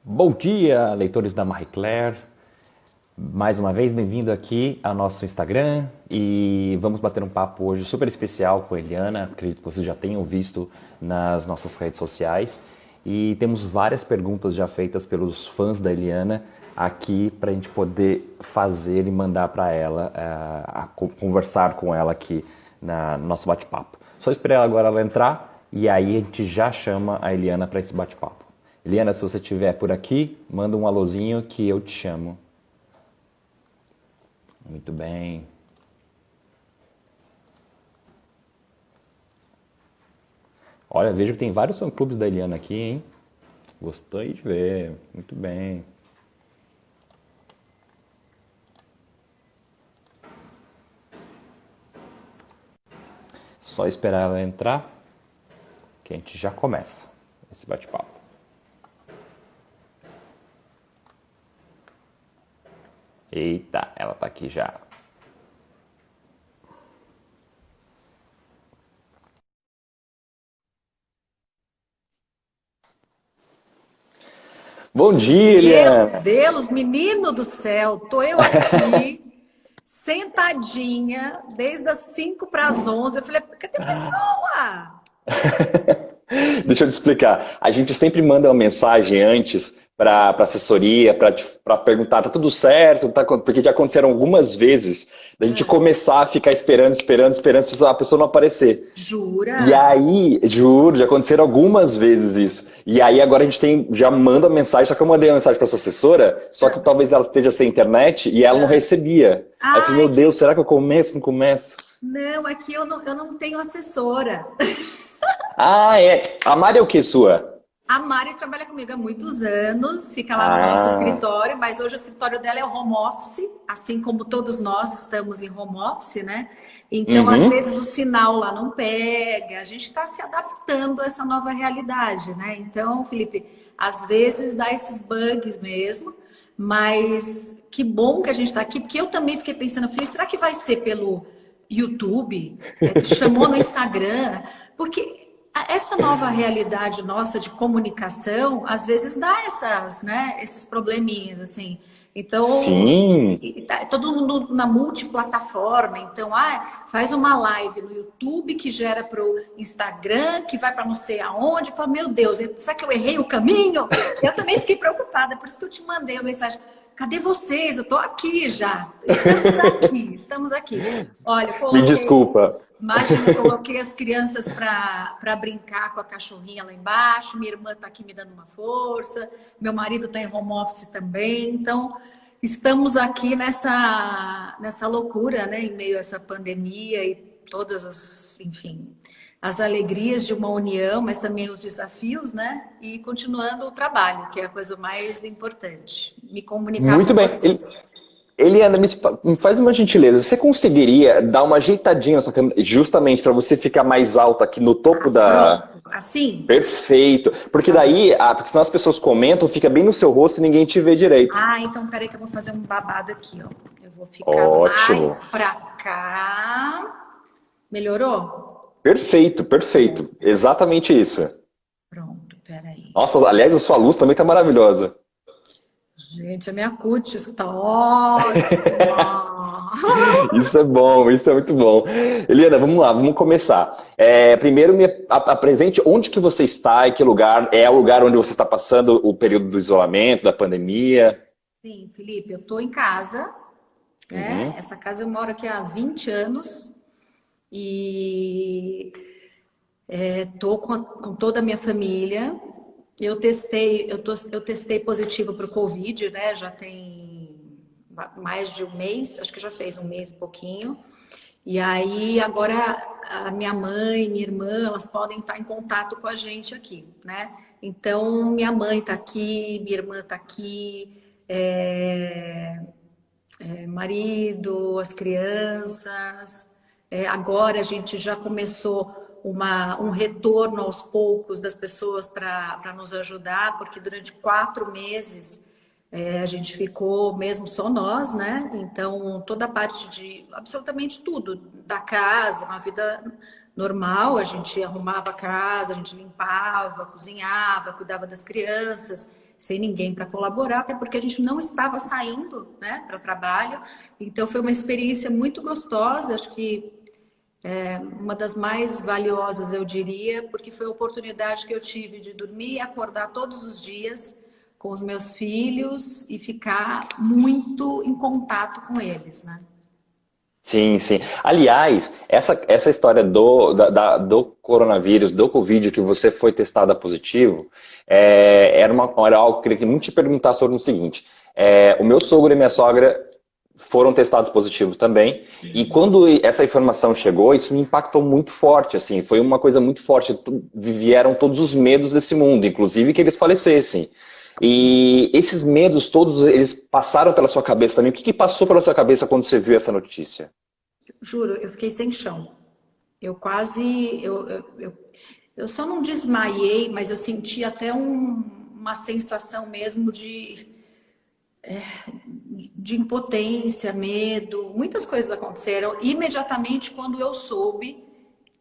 Bom dia, leitores da Marie Claire. Mais uma vez, bem-vindo aqui ao nosso Instagram e vamos bater um papo hoje super especial com a Eliana. Acredito que vocês já tenham visto nas nossas redes sociais. E temos várias perguntas já feitas pelos fãs da Eliana aqui para a gente poder fazer e mandar para ela, conversar com ela aqui no nosso bate-papo. Só esperar agora ela entrar e aí a gente já chama a Eliana para esse bate-papo. Eliana, se você estiver por aqui, manda um alôzinho que eu te chamo. Muito bem. Olha, vejo que tem vários fã-clubes da Eliana aqui, hein? Gostei de ver. Muito bem. Só esperar ela entrar, que a gente já começa esse bate-papo. Eita, ela tá aqui já. Bom dia, Meu Eliana! Deus, menino do céu, tô eu aqui, sentadinha, desde as 5 para as 11. Eu falei, cadê a pessoa? Deixa eu te explicar. A gente sempre manda uma mensagem antes para assessoria, para perguntar, tá tudo certo? Porque já aconteceram algumas vezes da gente Ah, começar a ficar esperando, a pessoa não aparecer. E jura? aí, juro, já aconteceram algumas vezes isso. E aí agora a gente já manda mensagem, só que eu mandei uma mensagem para sua assessora, só que Ah, talvez ela esteja sem internet e ela não ah. recebia. Aí eu falei, Ai, meu Deus, será que eu começo? Não começo? não, aqui eu não tenho assessora. Ah, é. A Mari é o que sua? A Mari trabalha comigo há muitos anos, fica lá no nosso Ah, escritório, mas hoje o escritório dela é home office, assim como todos nós estamos em home office, né? Então, às uhum. vezes, o sinal lá não pega, a gente está se adaptando a essa nova realidade, né? Então, Felipe, às vezes dá esses bugs mesmo, mas que bom que a gente está aqui, porque eu também fiquei pensando, falei, será que vai ser pelo YouTube? Chamou no Instagram? Porque essa nova realidade nossa de comunicação, às vezes dá esses probleminhas, assim. Então, Sim. tá todo mundo na multiplataforma. Então, faz uma live no YouTube que gera para o Instagram, que vai para não sei aonde. Fala, meu Deus, será que eu errei o caminho? Eu também fiquei preocupada, por isso que eu te mandei a mensagem. Cadê vocês? Eu estou aqui já. Estamos aqui, estamos aqui. Olha, eu Me coloquei. desculpa. Imagina, eu coloquei as crianças para brincar com a cachorrinha lá embaixo, minha irmã está aqui me dando uma força, meu marido está em home office também, então estamos aqui nessa loucura, né, em meio a essa pandemia e todas as, enfim, as alegrias de uma união, mas também os desafios, né, e continuando o trabalho, que é a coisa mais importante, me comunicar Muito com bem. vocês. Eliana, me faz uma gentileza. Você conseguiria dar uma ajeitadinha na sua câmera, justamente para você ficar mais alta aqui no topo da. Pronto, assim? Perfeito. Porque Tá bom. daí, porque senão as pessoas comentam, fica bem no seu rosto e ninguém te vê direito. Então peraí que eu vou fazer um babado aqui, ó. Eu vou ficar mais Ótimo. pra cá. Melhorou? Perfeito, perfeito. Exatamente isso. Pronto, peraí. Nossa, aliás, a sua luz também tá maravilhosa. Gente, a minha cutis tá ótima. Isso é bom, isso é muito bom. Eliana, vamos lá, vamos começar. Primeiro, me apresente onde que você está e que lugar. É o lugar onde você está passando o período do isolamento, da pandemia? Sim, Felipe, eu tô em casa, né? Uhum. Essa casa eu moro aqui há 20 anos e tô com toda a minha família. Eu testei positivo para o Covid, né? Já tem mais de um mês, acho que já fez um mês e pouquinho. E aí, agora, a minha mãe, minha irmã, elas podem estar em contato com a gente aqui, né? Então, minha mãe está aqui, minha irmã está aqui, marido, as crianças. Agora a gente já começou um retorno aos poucos das pessoas para nos ajudar, porque durante 4 meses a gente ficou mesmo só nós, né? Então, toda a parte de absolutamente tudo da casa, uma vida normal, a gente arrumava a casa, a gente limpava, cozinhava, cuidava das crianças. sem ninguém para colaborar, até porque a gente não estava saindo, né, para trabalho. Então foi uma experiência muito gostosa, acho que uma das mais valiosas, eu diria, porque foi a oportunidade que eu tive de dormir e acordar todos os dias com os meus filhos e ficar muito em contato com eles, né? Sim, sim. Aliás, essa história do coronavírus, do Covid, que você foi testada positivo, era algo que eu queria muito te perguntar sobre o seguinte. O meu sogro e minha sogra foram testados positivos também, e quando essa informação chegou, isso me impactou muito forte, assim, foi uma coisa muito forte. Vieram todos os medos desse mundo, inclusive que eles falecessem. E esses medos todos, eles passaram pela sua cabeça também. O que que passou pela sua cabeça quando você viu essa notícia? Juro, eu fiquei sem chão. Eu quase. Eu só não desmaiei, mas eu senti até uma sensação mesmo de impotência, medo. Muitas coisas aconteceram imediatamente quando eu soube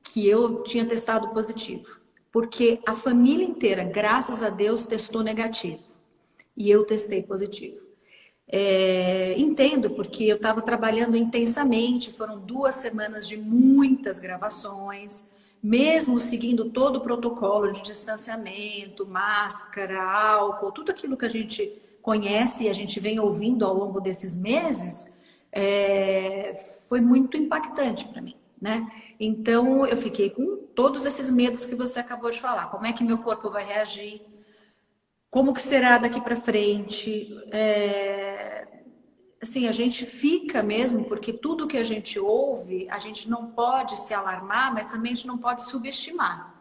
que eu tinha testado positivo. Porque a família inteira, graças a Deus, testou negativo. E eu testei positivo. Entendo, porque eu estava trabalhando intensamente, foram 2 semanas de muitas gravações, mesmo seguindo todo o protocolo de distanciamento, máscara, álcool, tudo aquilo que a gente conhece e a gente vem ouvindo ao longo desses meses, foi muito impactante para mim, né? Então eu fiquei com todos esses medos que você acabou de falar. Como é que meu corpo vai reagir? Como que será daqui para frente? Assim, a gente fica mesmo, porque tudo que a gente ouve, a gente não pode se alarmar, mas também a gente não pode subestimar,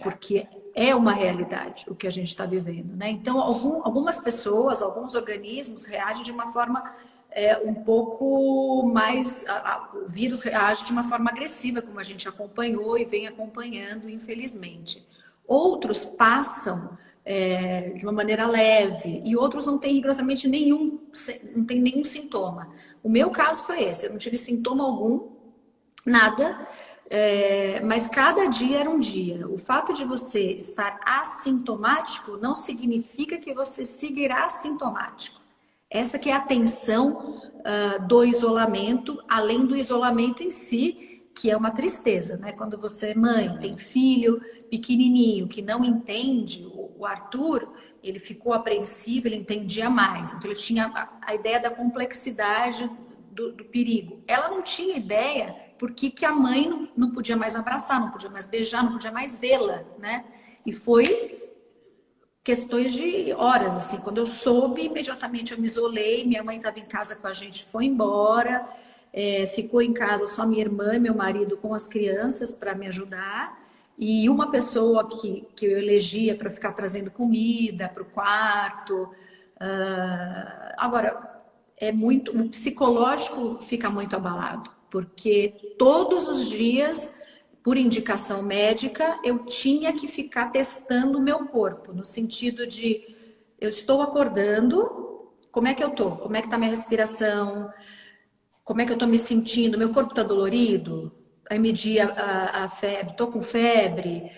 porque é uma realidade o que a gente está vivendo, né? Então, algumas pessoas, alguns organismos reagem de uma forma um pouco mais... o vírus reage de uma forma agressiva, como a gente acompanhou e vem acompanhando, infelizmente. Outros passam de uma maneira leve e outros não têm rigorosamente não tem nenhum sintoma. O meu caso foi esse, eu não tive sintoma algum, nada, mas cada dia era um dia. O fato de você estar assintomático não significa que você seguirá assintomático. Essa que é a tensão do isolamento, além do isolamento em si, que é uma tristeza, né? Quando você é mãe, tem filho pequenininho que não entende, o Arthur, ele ficou apreensivo, ele entendia mais. Então ele tinha a ideia da complexidade do perigo. Ela não tinha ideia porque que a mãe não podia mais abraçar, não podia mais beijar, não podia mais vê-la, né? E foi questões de horas, assim. Quando eu soube, imediatamente eu me isolei. Minha mãe estava em casa com a gente, foi embora. Ficou em casa só minha irmã e meu marido com as crianças para me ajudar. E uma pessoa que eu elegia para ficar trazendo comida para o quarto. Agora, o psicológico fica muito abalado, porque todos os dias, por indicação médica, eu tinha que ficar testando o meu corpo, no sentido de eu estou acordando, como é que eu tô? Como é que tá minha respiração? Como é que eu tô me sentindo? Meu corpo tá dolorido? Aí media a febre, tô com febre,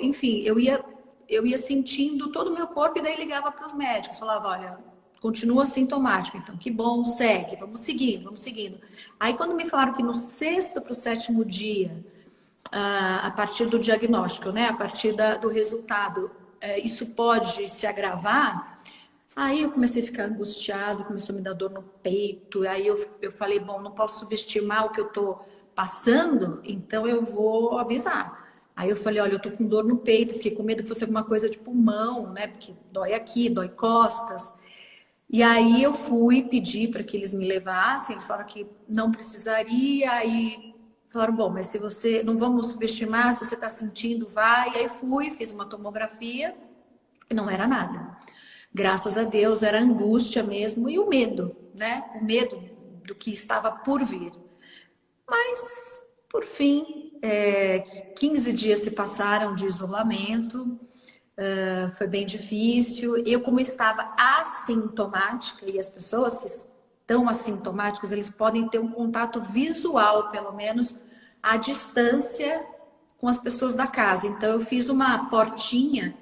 enfim, eu ia sentindo todo o meu corpo e daí ligava para os médicos, falava, olha, continua sintomático, então que bom, segue, vamos seguindo, vamos seguindo. Aí quando me falaram que no 6º para o 7º dia, a partir do diagnóstico, né, a partir do resultado, isso pode se agravar, aí eu comecei a ficar angustiado, começou a me dar dor no peito, aí eu falei, bom, não posso subestimar o que eu tô passando, então eu vou avisar. Aí eu falei, olha, eu tô com dor no peito, fiquei com medo que fosse alguma coisa de pulmão, né, porque dói aqui, dói costas. E aí eu fui pedir para que eles me levassem, eles falaram que não precisaria, aí falaram, bom, mas se você, não vamos subestimar, se você está sentindo, vai. E aí fui, fiz uma tomografia e não era nada. Graças a Deus, era angústia mesmo e o medo, né? O medo do que estava por vir. Mas, por fim, 15 dias se passaram de isolamento, foi bem difícil. Eu, como estava assintomática, e as pessoas que estão assintomáticas, eles podem ter um contato visual, pelo menos, à distância com as pessoas da casa. Então, eu fiz uma portinha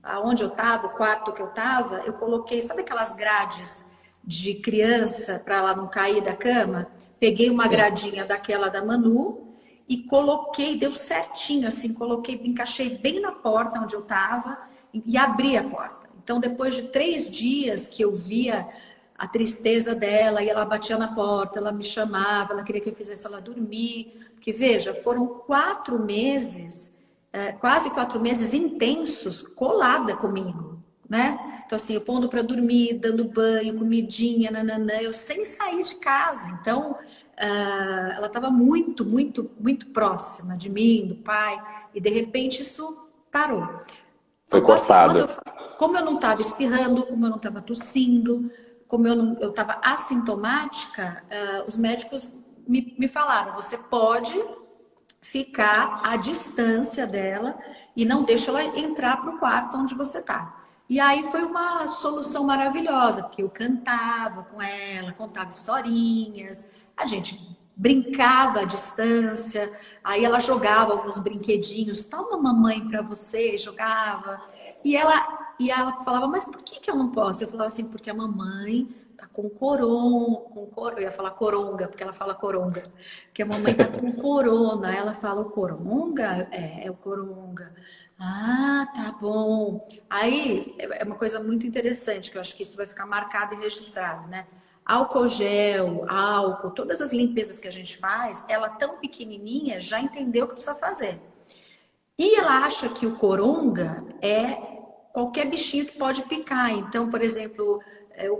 aonde eu estava, o quarto que eu estava, eu coloquei, sabe aquelas grades de criança para ela não cair da cama? Peguei uma Sim. gradinha daquela da Manu e coloquei, deu certinho, assim, coloquei, encaixei bem na porta onde eu estava e abri a porta. Então, depois de 3 dias que eu via a tristeza dela, e ela batia na porta, ela me chamava, ela queria que eu fizesse ela dormir. Porque, veja, foram 4 meses, quase 4 meses intensos, colada comigo, né? Então, assim, eu pondo para dormir, dando banho, comidinha, nananã, eu sem sair de casa. Então, ela estava muito, muito, muito próxima de mim, do pai, e de repente isso parou. Foi Ao passo que cortado. como eu não estava espirrando, como eu não estava tossindo, como eu estava assintomática, os médicos me falaram, você pode ficar à distância dela e não deixa ela entrar para o quarto onde você está. E aí foi uma solução maravilhosa, porque eu cantava com ela, contava historinhas, a gente brincava à distância, aí ela jogava alguns brinquedinhos, toma mamãe para você, jogava. E ela falava, mas por que eu não posso? Eu falava assim, porque a mamãe tá com eu ia falar coronga, porque ela fala coronga, que a mamãe tá com corona. Ela fala o coronga? É o coronga. Ah, tá bom. Aí é uma coisa muito interessante, que eu acho que isso vai ficar marcado e registrado, né? Álcool gel, álcool, todas as limpezas que a gente faz, ela tão pequenininha já entendeu o que precisa fazer. E ela acha que o coronga é qualquer bichinho que pode picar. Então, por exemplo,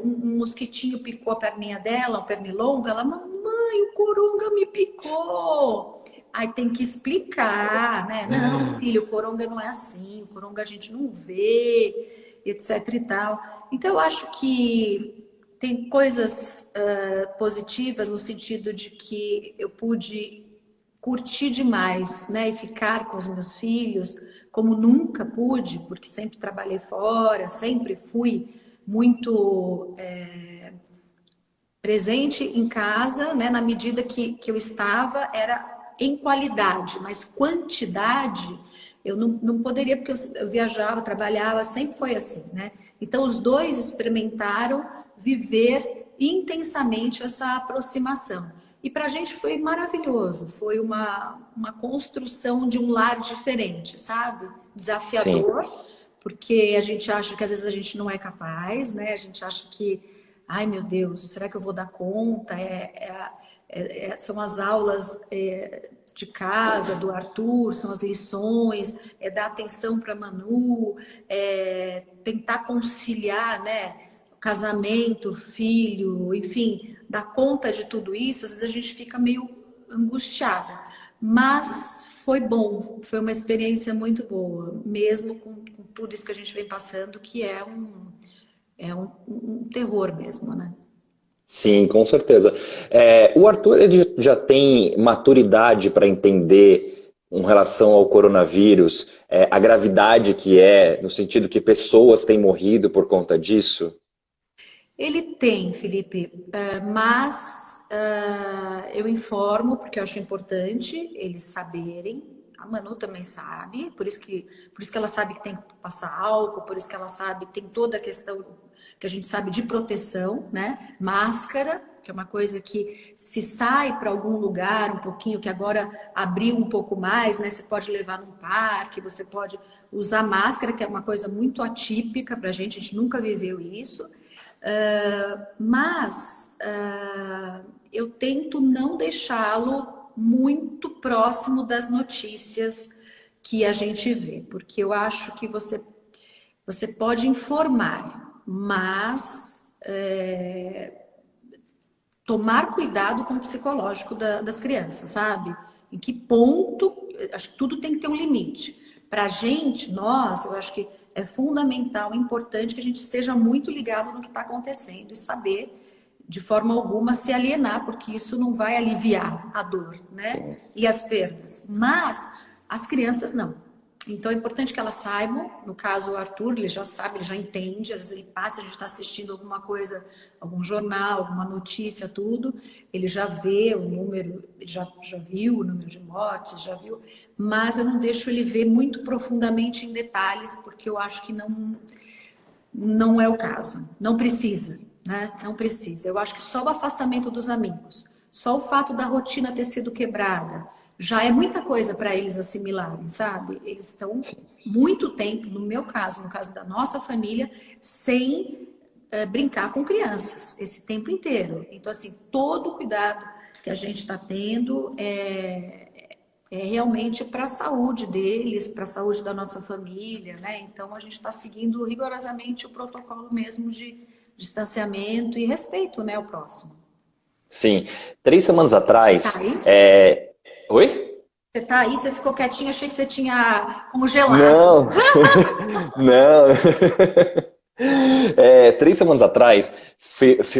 um mosquitinho picou a perninha dela, um pernilongo, ela, mamãe, o coronga me picou. Aí tem que explicar, né? Não, filho, o coronga não é assim, o coronga a gente não vê, etc e tal. Então, eu acho que tem coisas positivas no sentido de que eu pude curtir demais, né? E ficar com os meus filhos como nunca pude, porque sempre trabalhei fora, sempre fui muito presente em casa, né? Na medida que eu estava, era em qualidade, mas quantidade eu não poderia, porque eu viajava, trabalhava, sempre foi assim, né? Então, os dois experimentaram viver intensamente essa aproximação. E para a gente foi maravilhoso, foi uma construção de um lar diferente, sabe? Sim. Desafiador, porque a gente acha que às vezes a gente não é capaz, né? A gente acha que, ai meu Deus, será que eu vou dar conta? São as aulas de casa do Arthur, são as lições, dar atenção para Manu, tentar conciliar, né? Casamento, filho, enfim, dar conta de tudo isso, às vezes a gente fica meio angustiada. Mas foi bom, foi uma experiência muito boa, mesmo com tudo isso que a gente vem passando, que é um terror mesmo, né? Sim, com certeza. O Arthur ele já tem maturidade para entender, em relação ao coronavírus, a gravidade que é, no sentido que pessoas têm morrido por conta disso? Ele tem, Felipe, mas eu informo, porque eu acho importante eles saberem. A Manu também sabe, por isso que ela sabe que tem que passar álcool, por isso que ela sabe que tem toda a questão que a gente sabe de proteção, né? Máscara, que é uma coisa que se sai para algum lugar um pouquinho, que agora abriu um pouco mais, né? Você pode levar num parque, você pode usar máscara, que é uma coisa muito atípica para a gente nunca viveu isso. Mas eu tento não deixá-lo muito próximo das notícias que a gente vê, porque eu acho que você pode informar, mas tomar cuidado com o psicológico das crianças, sabe? Em que ponto, acho que tudo tem que ter um limite. Para a gente, nós, eu acho que é fundamental, importante que a gente esteja muito ligado no que está acontecendo e saber, de forma alguma, se alienar, porque isso não vai aliviar a dor, né? Sim. E as perdas. Mas as crianças não. Então é importante que elas saibam. No caso, o Arthur, ele já sabe, ele já entende. Às vezes ele passa, a gente está assistindo alguma coisa, algum jornal, alguma notícia, tudo. Ele já vê o número, já viu o número de mortes, já viu. Mas eu não deixo ele ver muito profundamente em detalhes, porque eu acho que não é o caso. Não precisa, né? Não precisa. Eu acho que só o afastamento dos amigos, só o fato da rotina ter sido quebrada, já é muita coisa para eles assimilarem, sabe? Eles estão muito tempo, no meu caso, no caso da nossa família, sem brincar com crianças, esse tempo inteiro. Então, assim, todo o cuidado que a gente está tendo é realmente para a saúde deles, para a saúde da nossa família, né? Então, a gente está seguindo rigorosamente o protocolo mesmo de distanciamento e respeito, né, ao próximo. Sim. 3 semanas Você tá atrás. aí? Oi? Você tá aí? Você ficou quietinho? Achei que você tinha congelado. Não, não. 3 semanas atrás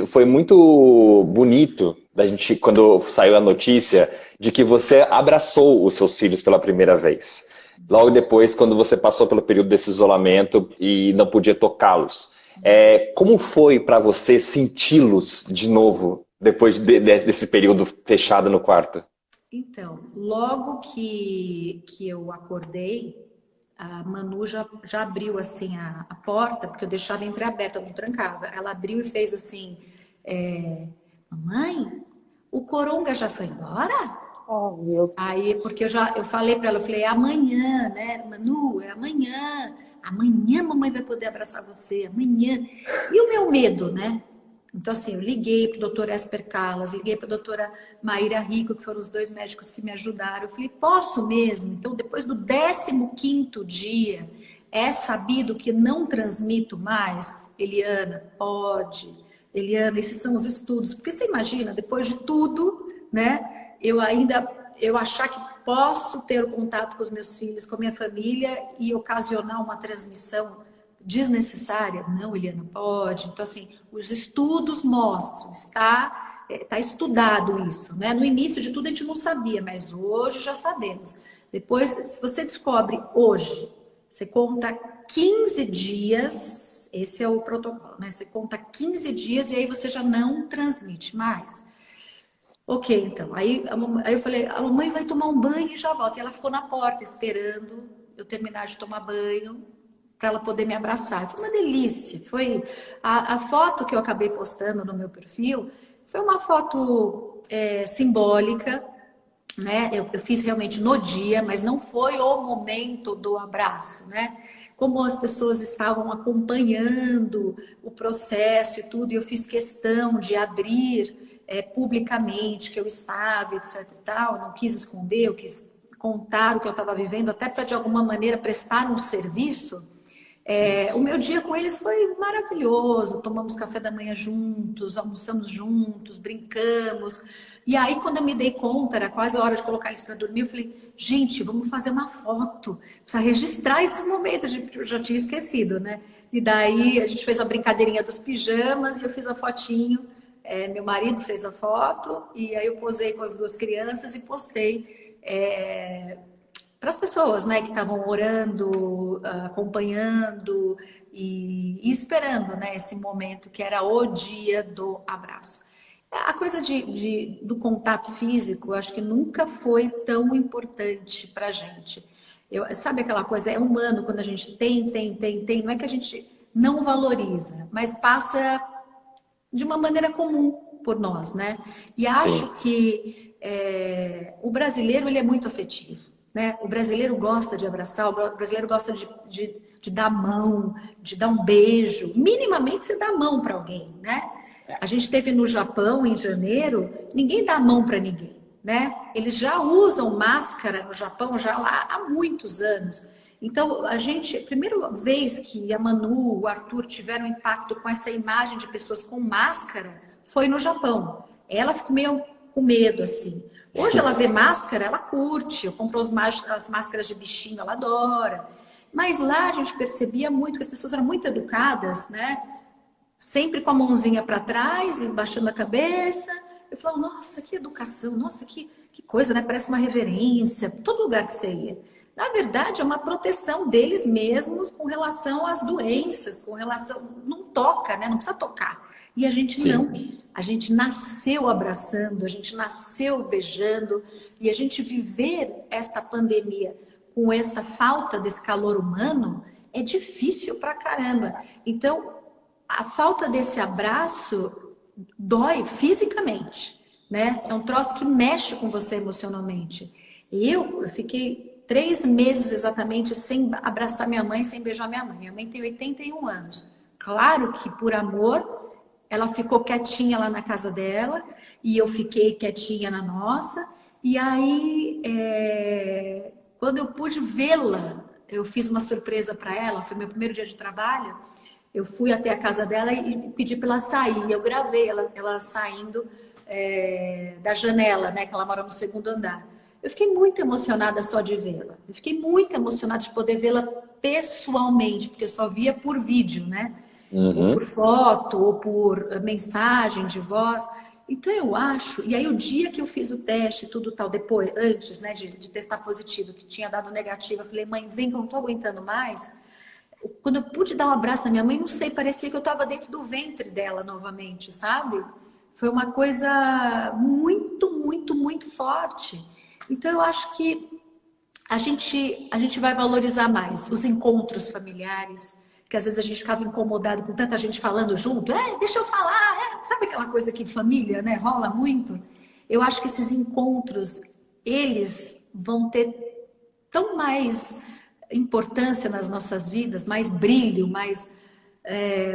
foi muito bonito da gente quando saiu a notícia de que você abraçou os seus filhos pela primeira vez. Logo depois, quando você passou pelo período desse isolamento e não podia tocá-los. Como foi para você senti-los de novo depois desse período fechado no quarto? Então, logo que eu acordei, a Manu já abriu assim a porta, porque eu deixava entreaberta, eu não trancava. Ela abriu e fez assim: Mamãe, o Coronga já foi embora? Oh, meu Aí, Deus. porque eu falei para ela, eu falei, é amanhã, né? Manu, é amanhã. Amanhã a mamãe vai poder abraçar você, amanhã. E o meu medo, né? Então, assim, eu liguei para o doutor Esper Calas, liguei para a doutora Maíra Rico, que foram os dois médicos que me ajudaram. Eu falei, posso mesmo? Então, depois do 15º dia, é sabido que não transmito mais? Eliana, pode. Eliana, esses são os estudos. Porque você imagina, depois de tudo, né? Eu achar que posso ter o contato com os meus filhos, com a minha família e ocasionar uma transmissão desnecessária? Não, Eliana, pode. Então, assim, os estudos mostram, está estudado isso, né? No início de tudo a gente não sabia, mas hoje já sabemos. Depois, se você descobre hoje, você conta 15 dias, esse é o protocolo, né? Você conta 15 dias e aí você já não transmite mais. Ok, então. Aí eu falei, a mamãe vai tomar um banho e já volta. E ela ficou na porta esperando eu terminar de tomar banho para ela poder me abraçar. Foi uma delícia. Foi a foto que eu acabei postando no meu perfil foi uma foto simbólica, né? Eu fiz realmente no dia, mas não foi o momento do abraço, né? Como as pessoas estavam acompanhando o processo e tudo, e eu fiz questão de abrir publicamente que eu estava, etc e tal, não quis esconder, eu quis contar o que eu estava vivendo, até para de alguma maneira prestar um serviço. O meu dia com eles foi maravilhoso. Tomamos café da manhã juntos, almoçamos juntos, brincamos. E aí, quando eu me dei conta, era quase a hora de colocar eles para dormir, eu falei, gente, vamos fazer uma foto. Precisa registrar esse momento. Eu já tinha esquecido, né? E daí a gente fez a brincadeirinha dos pijamas e eu fiz a fotinho. Meu marido fez a foto e aí eu posei com as duas crianças e postei. Para as pessoas, né, que estavam orando, acompanhando e esperando, né, esse momento que era o dia do abraço. A coisa do contato físico, eu acho que nunca foi tão importante para a gente. Sabe aquela coisa, é humano quando a gente tem, não é que a gente não valoriza, mas passa de uma maneira comum por nós, né? E acho Sim. que o brasileiro, ele é muito afetivo, né? O brasileiro gosta de abraçar, o brasileiro gosta de dar mão, de dar um beijo. Minimamente você dá a mão para alguém, né? A gente esteve no Japão em janeiro, ninguém dá a mão para ninguém, né? Eles já usam máscara no Japão já lá há muitos anos. Então, a primeira vez que a Manu, o Arthur tiveram impacto com essa imagem de pessoas com máscara foi no Japão. Ela ficou meio com medo, assim. Hoje ela vê máscara, ela curte. Eu compro as máscaras de bichinho, ela adora. Mas lá a gente percebia muito que as pessoas eram muito educadas, né? Sempre com a mãozinha para trás e baixando a cabeça. Eu falava, nossa, que educação, nossa, que coisa, né? Parece uma reverência, todo lugar que você ia. Na verdade, é uma proteção deles mesmos com relação às doenças, com relação. Não toca, né? Não precisa tocar. E a gente não. Sim. A gente nasceu abraçando, a gente nasceu beijando, e a gente viver esta pandemia com essa falta desse calor humano é difícil pra caramba. Então, a falta desse abraço dói fisicamente, né? É um troço que mexe com você emocionalmente. Eu fiquei 3 meses exatamente sem abraçar minha mãe, sem beijar minha mãe. Minha mãe tem 81 anos. Claro que por amor, ela ficou quietinha lá na casa dela e eu fiquei quietinha na nossa. E aí, quando eu pude vê-la, eu fiz uma surpresa para ela, foi meu primeiro dia de trabalho. Eu fui até a casa dela e pedi para ela sair. Eu gravei ela saindo da janela, né? Que ela mora no segundo andar. Eu fiquei muito emocionada só de vê-la. Eu fiquei muito emocionada de poder vê-la pessoalmente, porque eu só via por vídeo, né? Ou por Uhum. foto, ou por mensagem de voz. Então eu acho, e aí o dia que eu fiz o teste, tudo tal, depois, antes, né, de testar positivo, que tinha dado negativo, eu falei, mãe, vem que eu não tô aguentando mais. Quando eu pude dar um abraço à minha mãe, não sei, parecia que eu estava dentro do ventre dela novamente, sabe? Foi uma coisa muito, muito, muito forte. Então eu acho que a gente vai valorizar mais os encontros familiares, que às vezes a gente ficava incomodado com tanta gente falando junto. Deixa eu falar. Sabe aquela coisa que família, né, rola muito? Eu acho que esses encontros, eles vão ter tão mais importância nas nossas vidas, mais brilho, mais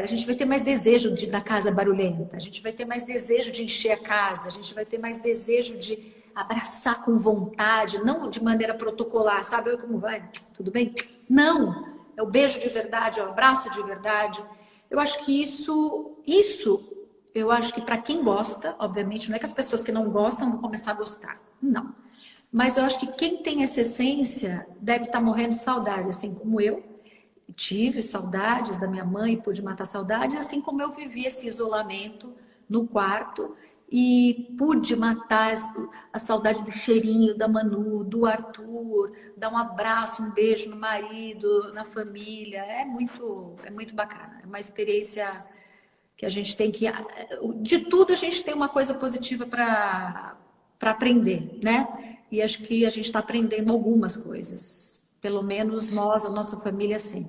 a gente vai ter mais desejo da casa barulhenta, a gente vai ter mais desejo de encher a casa, a gente vai ter mais desejo de abraçar com vontade, não de maneira protocolar, sabe? Oi, como vai? Tudo bem? Não, é o beijo de verdade, é o abraço de verdade. Eu acho que eu acho que para quem gosta, obviamente, não é que as pessoas que não gostam vão começar a gostar, não. Mas eu acho que quem tem essa essência deve estar morrendo de saudade, assim como eu tive saudades da minha mãe, pude matar saudades, assim como eu vivi esse isolamento no quarto e pude matar a saudade do cheirinho da Manu, do Arthur, dar um abraço, um beijo no marido, na família. É muito bacana. É uma experiência que a gente tem que... De tudo a gente tem uma coisa positiva para aprender, né? E acho que a gente está aprendendo algumas coisas. Pelo menos nós, a nossa família, sim.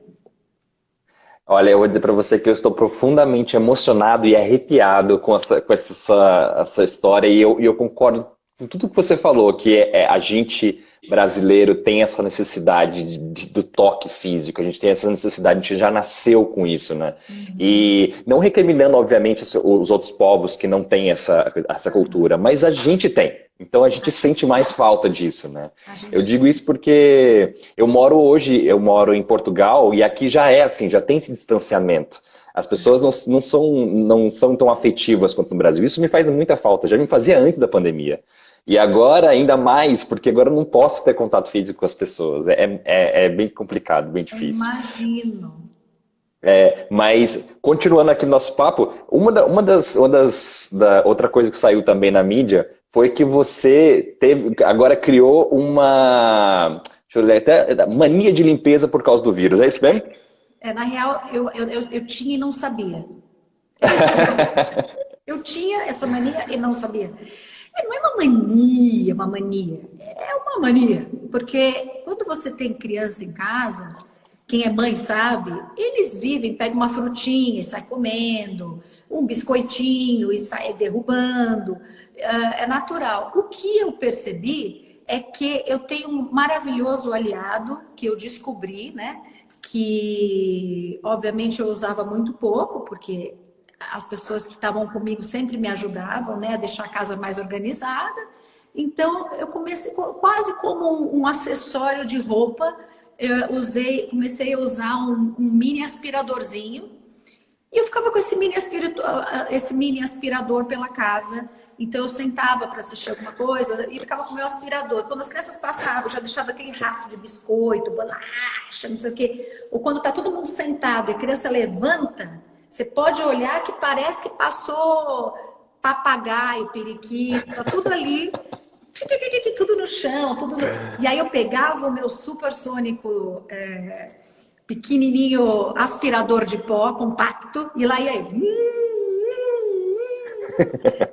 Olha, eu vou dizer para você que eu estou profundamente emocionado e arrepiado com essa sua história e eu concordo com tudo que você falou, que a gente brasileiro tem essa necessidade do toque físico, a gente tem essa necessidade, a gente já nasceu com isso, né? E não recriminando, obviamente, os outros povos que não têm essa cultura, mas a gente tem. Então a gente sente mais falta disso, né? A Eu gente digo tem. isso porque eu moro em Portugal e aqui já é assim, já tem esse distanciamento. As pessoas não são tão afetivas quanto no Brasil. Isso me faz muita falta, já me fazia antes da pandemia. E agora ainda mais, porque agora eu não posso ter contato físico com as pessoas. É bem complicado, bem Eu difícil. imagino. Mas, continuando aqui no nosso papo, outra coisa que saiu também na mídia foi que você agora criou deixa eu ler até, mania de limpeza por causa do vírus, é isso mesmo? Na real, eu tinha e não sabia. Essa que é a verdade. Eu tinha essa mania e não sabia. Não é uma mania. É uma mania. Porque quando você tem criança em casa, quem é mãe sabe, eles vivem, pega uma frutinha e sai comendo, um biscoitinho e sai derrubando. É natural. O que eu percebi é que eu tenho um maravilhoso aliado que eu descobri, né? Que obviamente eu usava muito pouco, porque as pessoas que estavam comigo sempre me ajudavam, né, a deixar a casa mais organizada. Então eu comecei quase como um acessório de roupa. Comecei a usar um mini aspiradorzinho e eu ficava com esse mini aspirador pela casa. Então eu sentava para assistir alguma coisa e ficava com o meu aspirador. Quando as crianças passavam, eu já deixava aquele rastro de biscoito, bolacha, não sei o quê. Ou quando está todo mundo sentado e a criança levanta, você pode olhar que parece que passou papagaio, periquito, tá tudo ali tudo no chão, tudo no... E aí eu pegava o meu supersônico pequenininho aspirador de pó compacto e lá ia eu.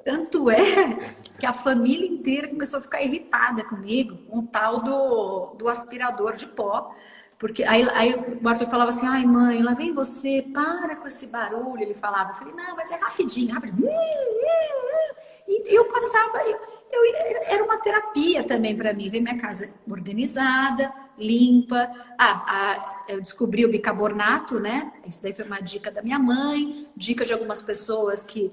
Tanto é que a família inteira começou a ficar irritada comigo com o tal do aspirador de pó. Porque aí o Arthur falava assim, ai mãe, lá vem você, para com esse barulho. Ele falava, eu falei, não, mas é rapidinho, rapidinho. E eu passava, era uma terapia também para mim, ver minha casa organizada, limpa. Eu descobri o bicarbonato, né? Isso daí foi uma dica da minha mãe, dica de algumas pessoas que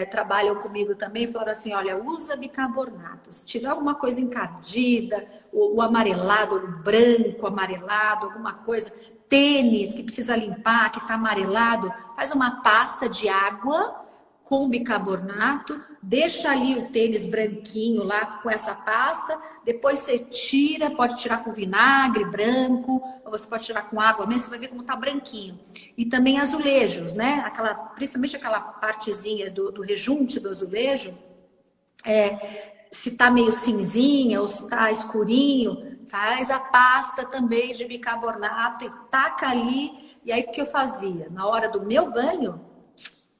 trabalham comigo também, falaram assim, olha, usa bicarbonato. Se tiver alguma coisa encardida, o amarelado, o branco amarelado, alguma coisa, tênis que precisa limpar, que está amarelado, faz uma pasta de água com bicarbonato, deixa ali o tênis branquinho lá com essa pasta, depois você tira, pode tirar com vinagre branco, ou você pode tirar com água mesmo, você vai ver como tá branquinho. E também azulejos, né? Principalmente aquela partezinha do rejunte do azulejo, se tá meio cinzinha ou se tá escurinho, faz a pasta também de bicarbonato e taca ali. E aí o que eu fazia? Na hora do meu banho,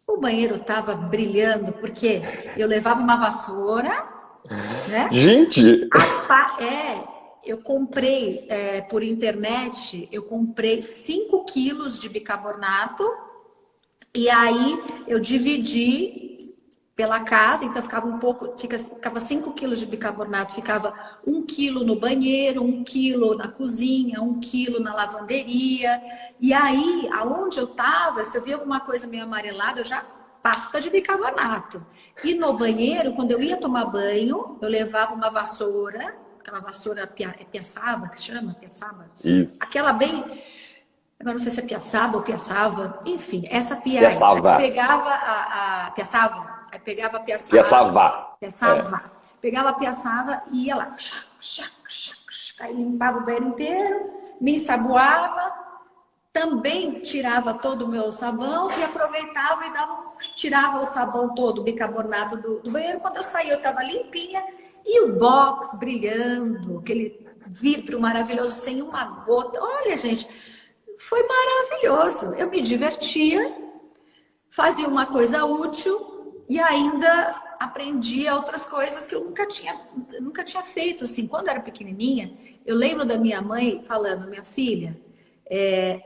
o banheiro estava brilhando, porque eu levava uma vassoura, né? Gente! Eu comprei por internet, eu comprei 5 quilos de bicarbonato e aí eu dividi pela casa, então ficava ficava 5 quilos de bicarbonato, ficava 1 quilo no banheiro, 1 quilo na cozinha, 1 quilo na lavanderia. E aí, aonde eu estava, se eu via alguma coisa meio amarelada, eu já pasta de bicarbonato. E no banheiro, quando eu ia tomar banho, eu levava uma vassoura, aquela vassoura piaçava, que se chama? Piaçaba? Isso. Aquela bem... Agora não sei se é piaçaba ou piaçava, enfim, essa pia aí. Piaçava. Aí pegava piaçava. Aí pegava a piaçava. Piaçava. Piaçava. Pegava a piaçava e ia lá. Aí limpava o banheiro inteiro, me ensaboava, também tirava todo o meu sabão e aproveitava e tirava o sabão todo, o bicarbonato do banheiro. Quando eu saía, eu estava limpinha e o box brilhando, aquele vidro maravilhoso, sem uma gota. Olha, gente, foi maravilhoso. Eu me divertia, fazia uma coisa útil e ainda aprendia outras coisas que eu nunca tinha feito. Assim, quando eu era pequenininha, eu lembro da minha mãe falando, minha filha,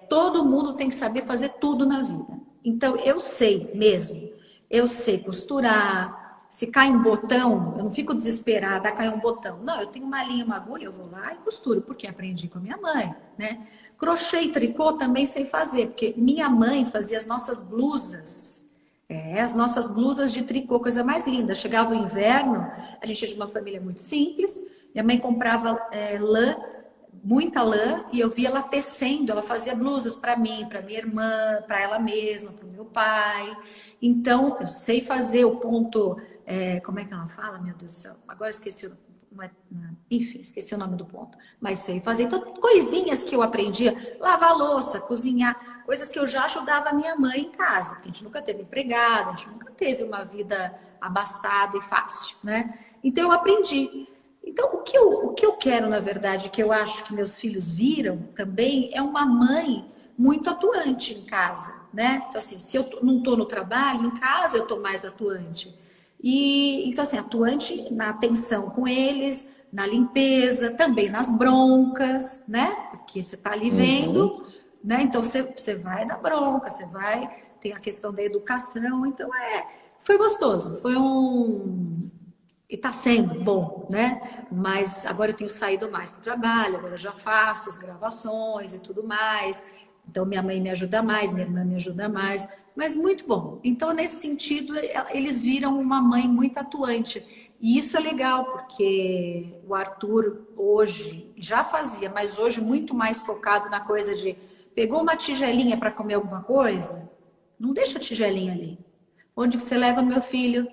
todo mundo tem que saber fazer tudo na vida. Então, eu sei mesmo. Eu sei costurar. Se cai um botão, eu não fico desesperada, cai um botão. Não, eu tenho uma linha, uma agulha, eu vou lá e costuro, porque aprendi com a minha mãe, né? Crochê e tricô também sei fazer, porque minha mãe fazia as nossas blusas. As nossas blusas de tricô, coisa mais linda. Chegava o inverno, a gente é de uma família muito simples, minha mãe comprava lã, muita lã, e eu via ela tecendo, ela fazia blusas para mim, para minha irmã, para ela mesma, para o meu pai. Então, eu sei fazer o ponto, como é que ela fala, meu Deus do céu, agora eu esqueci enfim, esqueci o nome do ponto, mas sei fazer. Então, coisinhas que eu aprendia, lavar louça, cozinhar, coisas que eu já ajudava a minha mãe em casa, porque a gente nunca teve empregada, a gente nunca teve uma vida abastada e fácil, né? Então, eu aprendi. Então, o que eu quero, na verdade, que eu acho que meus filhos viram também, é uma mãe muito atuante em casa, né? Então, assim, se eu não estou no trabalho, em casa eu estou mais atuante. E, então, assim, atuante na atenção com eles, na limpeza, também nas broncas, né? Porque você está ali vendo, né? Então, você vai dar bronca, você vai... Tem a questão da educação. Então, foi gostoso. Foi e está sendo bom, né? Mas agora eu tenho saído mais para o trabalho, agora eu já faço as gravações e tudo mais. Então, minha mãe me ajuda mais, minha irmã me ajuda mais. Mas muito bom. Então, nesse sentido, eles viram uma mãe muito atuante. E isso é legal, porque o Arthur hoje já fazia, mas hoje muito mais focado na coisa de pegou uma tigelinha para comer alguma coisa, não deixa a tigelinha ali. Onde que você leva meu filho?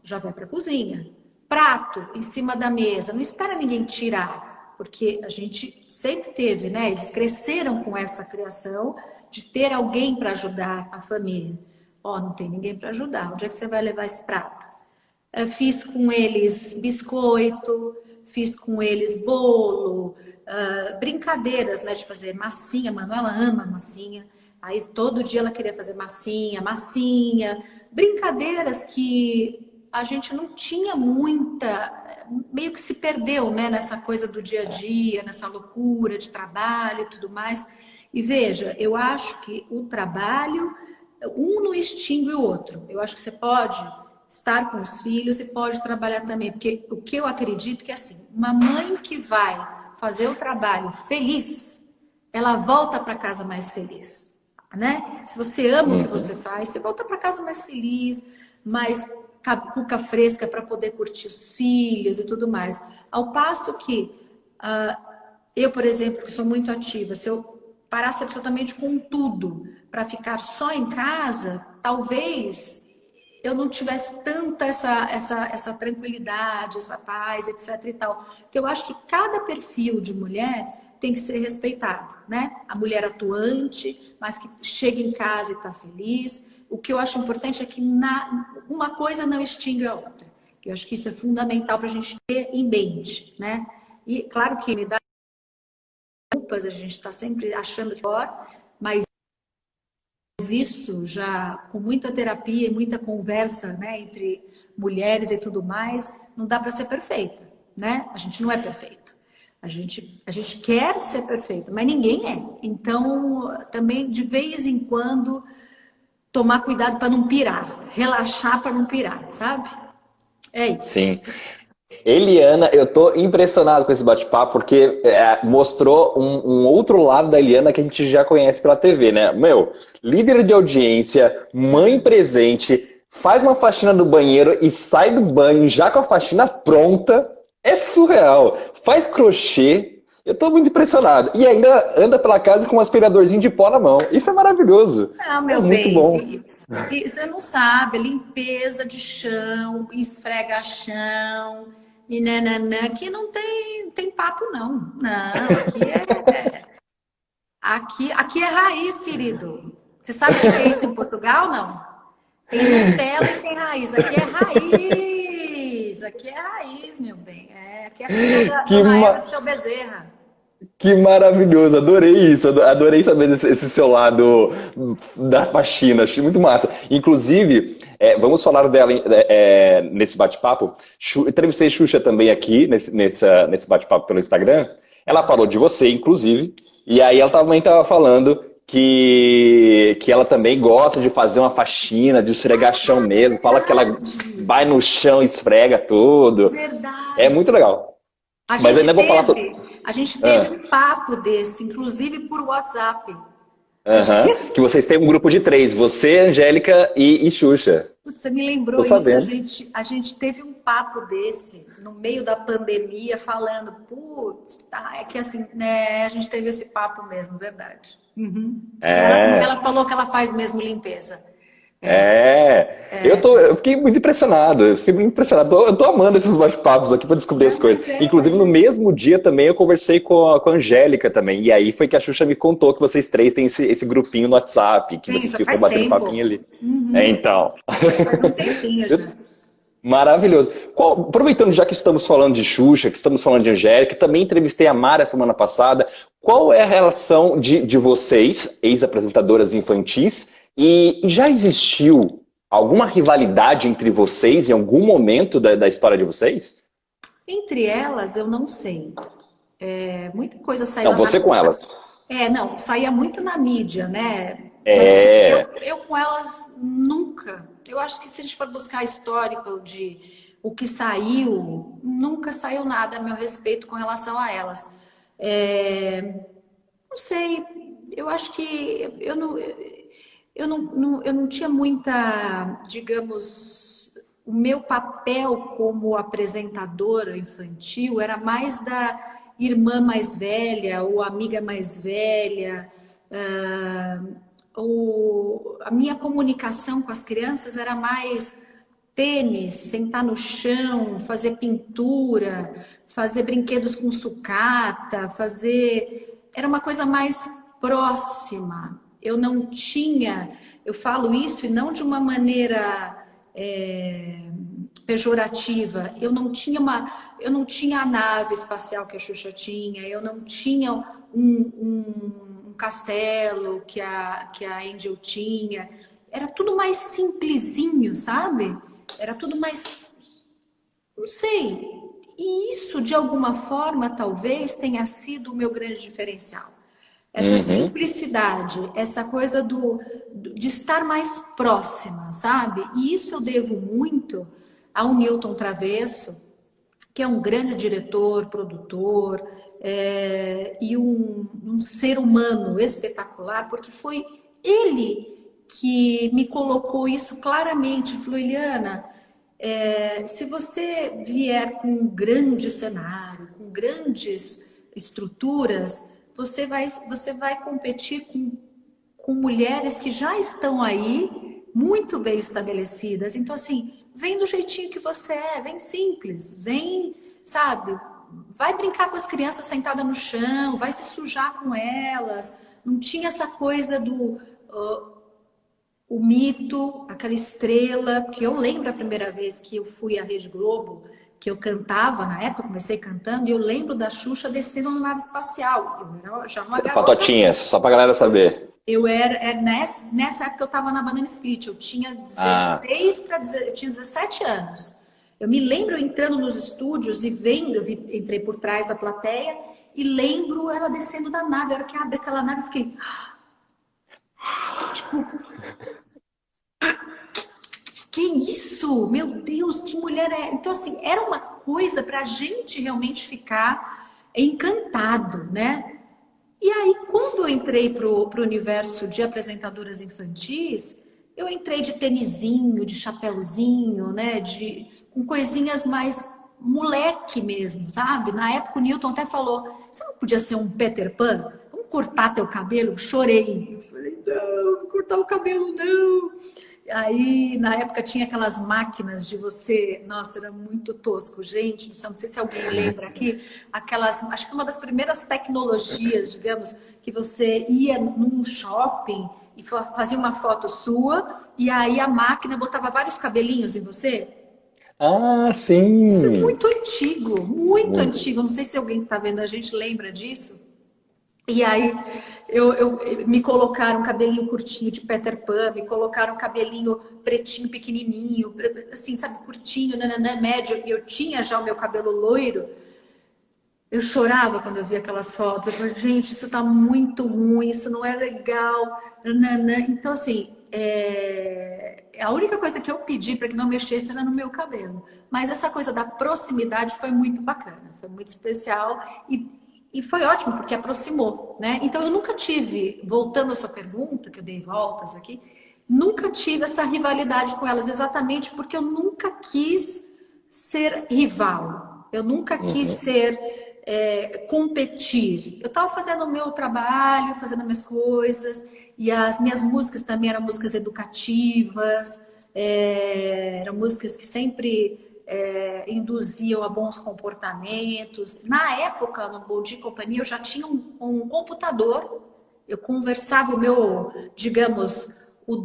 Já vai para a cozinha. Prato em cima da mesa, não espera ninguém tirar, porque a gente sempre teve, né? Eles cresceram com essa criação de ter alguém para ajudar a família. Não tem ninguém para ajudar. Onde é que você vai levar esse prato? Fiz com eles biscoito, fiz com eles bolo, brincadeiras, né, de fazer massinha. A Manuela ama massinha. Aí todo dia ela queria fazer massinha, massinha. Brincadeiras que a gente não tinha muita, meio que se perdeu, né, nessa coisa do dia a dia, nessa loucura de trabalho e tudo mais. E veja, eu acho que o trabalho, um não extingue o outro. Eu acho que você pode estar com os filhos e pode trabalhar também, porque o que eu acredito que é assim, uma mãe que vai fazer o trabalho feliz, ela volta para casa mais feliz, né? Se você ama o que você faz, você volta para casa mais feliz, mais cuca fresca para poder curtir os filhos e tudo mais. Ao passo que eu, por exemplo, que sou muito ativa, se eu parasse absolutamente com tudo para ficar só em casa, talvez eu não tivesse tanta essa tranquilidade, essa paz, etc e tal. Então, eu acho que cada perfil de mulher tem que ser respeitado, né? A mulher atuante, mas que chega em casa e está feliz. O que eu acho importante é que uma coisa não extingue a outra. Eu acho que isso é fundamental para a gente ter em mente, né? E claro que me dá culpas, a gente está sempre achando que é pior, mas isso já com muita terapia e muita conversa, né, entre mulheres e tudo mais, não dá para ser perfeita, né? A gente não é perfeito. A gente quer ser perfeito, mas ninguém é. Então, também de vez em quando tomar cuidado para não pirar, relaxar para não pirar, sabe? É isso. Sim. Eliana, eu tô impressionado com esse bate-papo porque mostrou um outro lado da Eliana que a gente já conhece pela TV, né? Meu, líder de audiência, mãe presente, faz uma faxina do banheiro e sai do banho já com a faxina pronta. É surreal. Faz crochê. Eu tô muito impressionado. E ainda anda pela casa com um aspiradorzinho de pó na mão. Isso é maravilhoso. Não, É meu muito bem, bom. e você não sabe, limpeza de chão, esfrega chão, e nananã, aqui não tem papo, não. Não, aqui é raiz, querido. Você sabe o que é isso em Portugal, não? Tem Nutella e tem raiz. Aqui é raiz. Aqui é raiz, meu bem. Aqui é a filha da Que, Dona Eva ma- de seu Bezerra. Que maravilhoso, adorei isso, adorei saber esse seu lado da faxina, achei muito massa. Inclusive, vamos falar dela nesse bate-papo. Entrevistei Xuxa também aqui, nesse bate-papo pelo Instagram. Ela falou de você, inclusive, e aí ela também estava falando que ela também gosta de fazer uma faxina, de esfregar chão mesmo, fala que ela Verdade. vai no chão e esfrega tudo. É muito Verdade. legal. A Mas gente ainda vou falar sobre. teve, a gente teve um papo desse, inclusive por WhatsApp. Aham. Que vocês têm um grupo de três, você, Angélica e Xuxa. Putz, você me Tô lembrou isso, a sabendo. gente, a gente teve um papo desse no meio da pandemia, falando, putz, tá, é que assim, né, a gente teve esse papo mesmo, verdade. Uhum. Ela É, falou que ela faz mesmo limpeza. eu fiquei muito impressionado, eu tô amando esses bate-papos aqui para descobrir as Não, coisas. mas Inclusive, no é. mesmo dia também eu conversei com a Angélica também, e aí foi que a Xuxa me contou que vocês três têm esse grupinho no WhatsApp, que Sim, vocês já ficam faz batendo tempo. papinho ali. Uhum. Então. Já faz um tempinho Eu já. Maravilhoso. Aproveitando já que estamos falando de Xuxa, que estamos falando de Angélica, também entrevistei a Mara semana passada. Qual é a relação de vocês, ex-apresentadoras infantis, e já existiu alguma rivalidade entre vocês em algum momento da história de vocês? Entre elas, eu não sei. Muita coisa saiu Não, você com elas. não, saía muito na mídia, né? Mas assim, É. eu com elas nunca. Eu acho que se a gente for buscar histórico de o que saiu, nunca saiu nada a meu respeito com relação a elas. Não sei, eu acho que eu não tinha muita, digamos, o meu papel como apresentadora infantil era mais da irmã mais velha ou amiga mais velha. ah, a minha comunicação com as crianças era mais tênis, sentar no chão, fazer pintura, fazer brinquedos com sucata, fazer. Era uma coisa mais próxima. Eu não tinha. Eu falo isso e não de uma maneira pejorativa. Eu não tinha a nave espacial que a Xuxa tinha, eu não tinha um castelo que a Angel tinha. Era tudo mais simplesinho, sabe? Era tudo mais, não sei. E isso, de alguma forma, talvez tenha sido o meu grande diferencial. Essa Uhum. simplicidade, essa coisa de estar mais próxima, sabe? E isso eu devo muito ao Newton Travesso, que é um grande diretor, produtor, e um ser humano espetacular, porque foi ele que me colocou isso claramente. Falou, Eliana, se você vier com um grande cenário, com grandes estruturas, você vai competir com mulheres que já estão aí, muito bem estabelecidas. Então, assim, vem do jeitinho que você é, vem simples, vem, sabe, vai brincar com as crianças sentadas no chão, vai se sujar com elas. Não tinha essa coisa do o mito, aquela estrela, porque eu lembro a primeira vez que eu fui à Rede Globo, que eu cantava, na época eu comecei cantando, e eu lembro da Xuxa descendo na nave espacial. Eu era já uma garota. Patotinhas, só pra galera saber. Eu era nessa época eu estava na Banana Split, eu tinha Ah, 16 para eu tinha 17 anos. Eu me lembro entrando nos estúdios e vendo, entrei por trás da plateia e lembro ela descendo da nave. A hora que abre aquela nave, eu fiquei tipo, que isso? Meu Deus, que mulher é? Então, assim, era uma coisa para a gente realmente ficar encantado, né? E aí, quando eu entrei para o universo de apresentadoras infantis, eu entrei de tênisinho, de chapéuzinho, né? Com coisinhas mais moleque mesmo, sabe? Na época o Newton até falou, você não podia ser um Peter Pan? Vamos cortar teu cabelo? Eu chorei. Eu falei, não cortar o cabelo não. Aí, na época, tinha aquelas máquinas de você. Nossa, era muito tosco, gente. Não sei se alguém lembra aqui. Aquelas. Acho que uma das primeiras tecnologias, digamos, que você ia num shopping e fazia uma foto sua, e aí a máquina botava vários cabelinhos em você. Isso é sim. muito antigo, muito Muito. antigo. Não sei se alguém que está vendo a gente lembra disso. E aí me colocaram cabelinho curtinho de Peter Pan, me colocaram cabelinho pretinho, pequenininho, assim, sabe, curtinho, nananã, médio, e eu tinha já o meu cabelo loiro. Eu chorava quando eu via aquelas fotos. Eu falei, gente, isso tá muito ruim, isso não é legal. Nananã. Então, assim, a única coisa que eu pedi para que não mexesse era no meu cabelo. Mas essa coisa da proximidade foi muito bacana, foi muito especial e foi ótimo, porque aproximou, né? Então, eu nunca tive, voltando à sua pergunta, que eu dei voltas aqui, nunca tive essa rivalidade com elas, exatamente porque eu nunca quis ser rival. Eu nunca quis Uhum. ser competir. Eu estava fazendo o meu trabalho, fazendo as minhas coisas, e as minhas músicas também eram músicas educativas, eram músicas que sempre induziam a bons comportamentos. Na época, no Bom Dia e Companhia, eu já tinha um computador, eu conversava o meu, digamos, o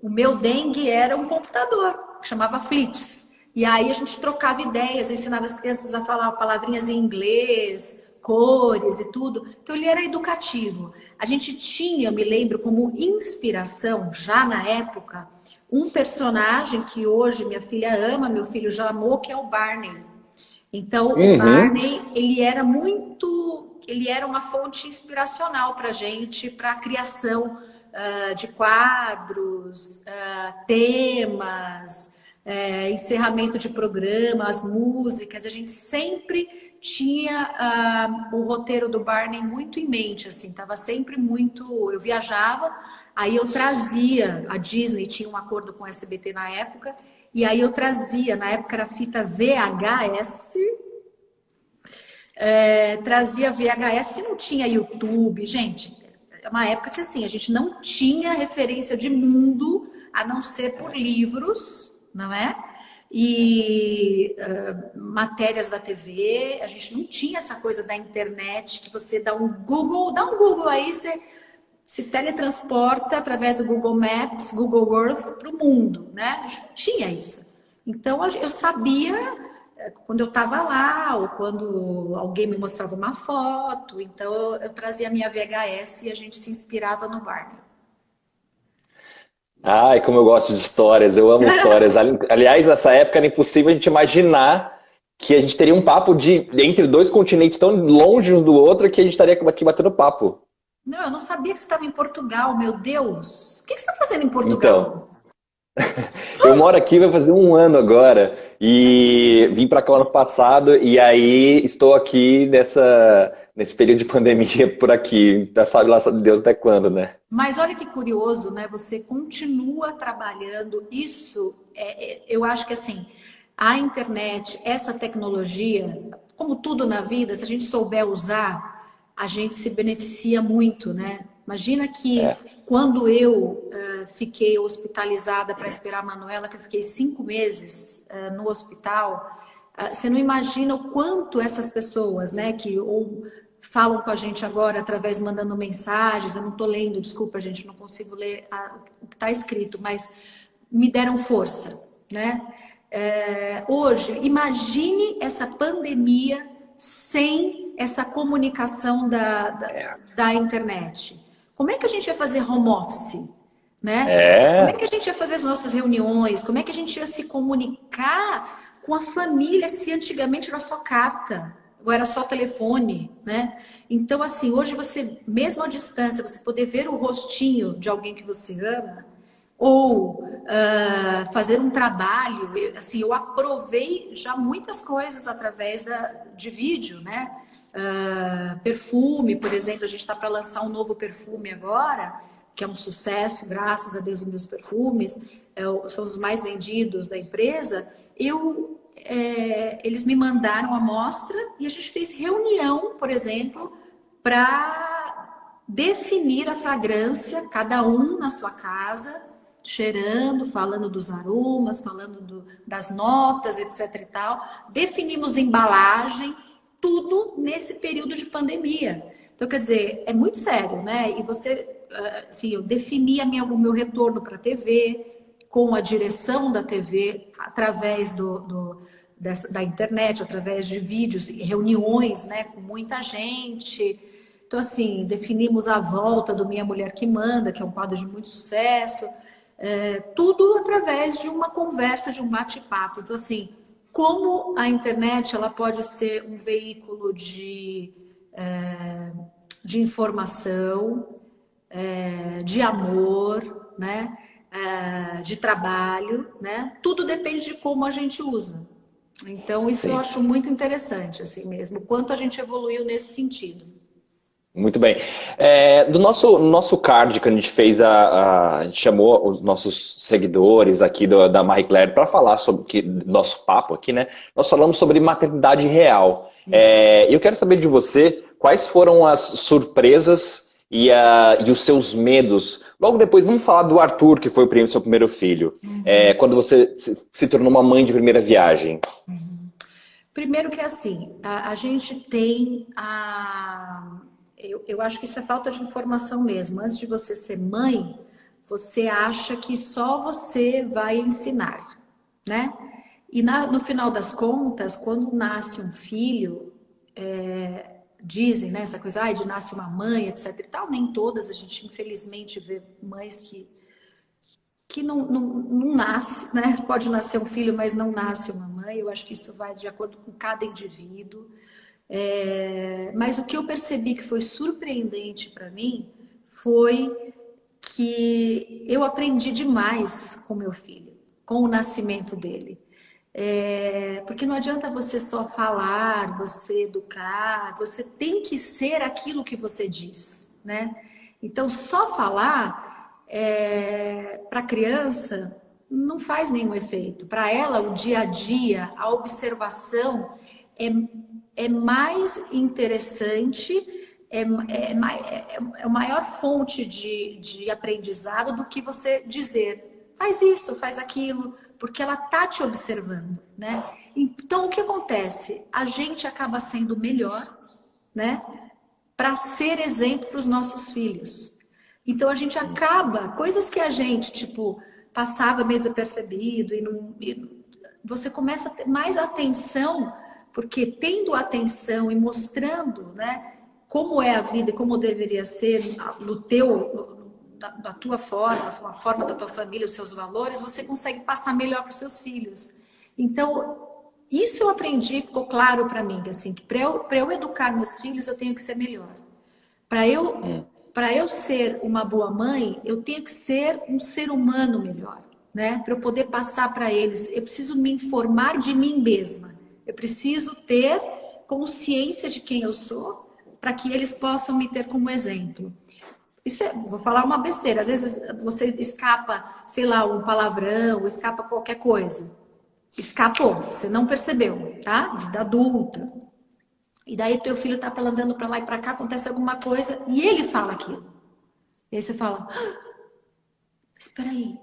meu dengue era um computador, que chamava Flits. E aí a gente trocava ideias, eu ensinava as crianças a falar palavrinhas em inglês, cores e tudo. Então ele era educativo. A gente tinha, eu me lembro, como inspiração, já na época, um personagem que hoje minha filha ama, meu filho já amou, que é o Barney. Então o Uhum. Barney, ele era uma fonte inspiracional para a gente, para a criação de quadros, temas, encerramento de programas, músicas. A gente sempre tinha o roteiro do Barney muito em mente, assim, estava sempre muito. Eu viajava, aí eu trazia, a Disney tinha um acordo com o SBT na época, e aí eu trazia, na época era fita VHS, trazia VHS, porque não tinha YouTube, gente. É uma época que assim, a gente não tinha referência de mundo a não ser por livros, não é? E matérias da TV, a gente não tinha essa coisa da internet, que você dá um Google aí, você se teletransporta através do Google Maps, Google Earth para o mundo, né? A gente não tinha isso. Então eu sabia quando eu estava lá ou quando alguém me mostrava uma foto. Então eu trazia a minha VHS e a gente se inspirava no Barney. Ai, como eu gosto de histórias, eu amo histórias. Aliás, nessa época era impossível a gente imaginar que a gente teria um papo de entre dois continentes tão longe uns do outro que a gente estaria aqui batendo papo. Não, eu não sabia que você estava em Portugal, meu Deus. O que você está fazendo em Então, Portugal? eu moro aqui vai fazer um ano agora e vim para cá ano passado e aí estou aqui nesse período de pandemia por aqui. Sabe lá sabe Deus até quando, né? Mas olha que curioso, né? Você continua trabalhando. Isso, eu acho que assim, a internet, essa tecnologia, como tudo na vida, se a gente souber usar, a gente se beneficia muito, né? Imagina que É, quando eu fiquei hospitalizada para esperar a Manuela, que eu fiquei 5 meses no hospital, você não imagina o quanto essas pessoas, né, que ou falam com a gente agora através mandando mensagens, eu não estou lendo, desculpa, gente, não consigo ler o que está escrito, mas me deram força, né? Hoje, imagine essa pandemia sem essa comunicação é, da internet. Como é que a gente ia fazer home office? Né? Como é é, que a gente ia fazer as nossas reuniões? Como é que a gente ia se comunicar com a família se antigamente era só carta? Ou era só telefone, né? Então, assim, hoje você, mesmo à distância, você poder ver o rostinho de alguém que você ama, ou fazer um trabalho, assim, eu aprovei já muitas coisas através de vídeo, né? Perfume, por exemplo, a gente está para lançar um novo perfume agora, que é um sucesso, graças a Deus, os meus perfumes, são os mais vendidos da empresa. Eles me mandaram a amostra e a gente fez reunião, por exemplo, para definir a fragrância, cada um na sua casa, cheirando, falando dos aromas, falando das notas, etc e tal. Definimos embalagem, tudo nesse período de pandemia. Então, quer dizer, é muito sério, né? E você, assim, eu defini o meu retorno para a TV, com a direção da TV, através da internet, através de vídeos e reuniões, né, com muita gente. Então, assim, definimos a volta do Minha Mulher que Manda, que é um quadro de muito sucesso, tudo através de uma conversa, de um bate-papo. Então, assim, como a internet ela pode ser um veículo de informação, de amor, né? De trabalho, né? Tudo depende de como a gente usa. Então, isso eu sim. acho muito interessante, assim mesmo, o quanto a gente evoluiu nesse sentido. Muito bem. Do nosso card que a gente fez, a gente chamou os nossos seguidores aqui da Marie Claire para falar sobre nosso papo aqui, né? Nós falamos sobre maternidade real. Isso. Eu quero saber de você quais foram as surpresas e os seus medos. Logo depois, vamos falar do Arthur, que foi o seu primeiro filho. Quando você se tornou uma mãe de primeira viagem. Primeiro que assim, a gente tem eu acho que isso é falta de informação mesmo. Antes de você ser mãe, você acha que só você vai ensinar, né? E no final das contas, quando nasce um filho, dizem, né, essa coisa, de nasce uma mãe, etc e tal, nem todas, a gente infelizmente vê mães que não nasce, né? Pode nascer um filho, mas não nasce uma mãe. Eu acho que isso vai de acordo com cada indivíduo. Mas o que eu percebi que foi surpreendente para mim foi que eu aprendi demais com meu filho, com o nascimento dele. Porque não adianta você só falar, você educar, você tem que ser aquilo que você diz, né? Então, só falar para a criança não faz nenhum efeito. Para ela, o dia a dia, a observação é mais interessante, é a maior fonte de aprendizado do que você dizer, faz isso, faz aquilo, porque ela tá te observando, né? Então, o que acontece? A gente acaba sendo melhor, né? Para ser exemplo para os nossos filhos. Então, a gente acaba, coisas que a gente, tipo, passava meio desapercebido você começa a ter mais atenção, porque tendo atenção e mostrando, né, como é a vida e como deveria ser da tua forma, a forma da tua família, os seus valores, você consegue passar melhor para os seus filhos. Então, isso eu aprendi, ficou claro para mim, assim, que para eu educar meus filhos, eu tenho que ser melhor. Para eu ser uma boa mãe, eu tenho que ser um ser humano melhor, né? Para eu poder passar para eles, eu preciso me informar de mim mesma. Eu preciso ter consciência de quem eu sou, para que eles possam me ter como exemplo. Isso é, vou falar uma besteira. Às vezes você escapa, sei lá, um palavrão, escapa qualquer coisa. Escapou, você não percebeu, tá? Vida adulta. E daí teu filho tá andando para lá e para cá, acontece alguma coisa e ele fala aquilo. E aí você fala, mas espera aí,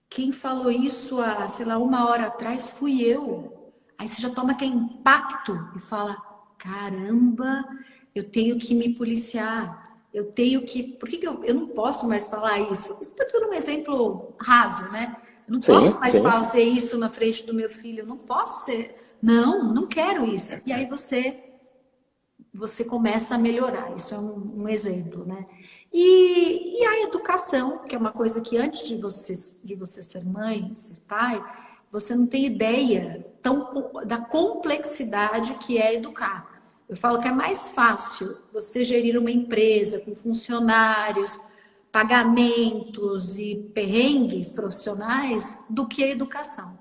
quem falou isso há, sei lá, 1 hora atrás fui eu. Aí você já toma aquele impacto e fala, caramba, eu tenho que me policiar. Eu tenho que... Por que eu não posso mais falar isso? Isso está dando um exemplo raso, né? Eu não posso mais fazer isso na frente do meu filho. Eu não posso ser... Não quero isso. E aí você começa a melhorar. Isso é um exemplo, né? E a educação, que é uma coisa que antes de você ser mãe, ser pai, você não tem ideia da complexidade que é educar. Eu falo que é mais fácil você gerir uma empresa com funcionários, pagamentos e perrengues profissionais do que a educação.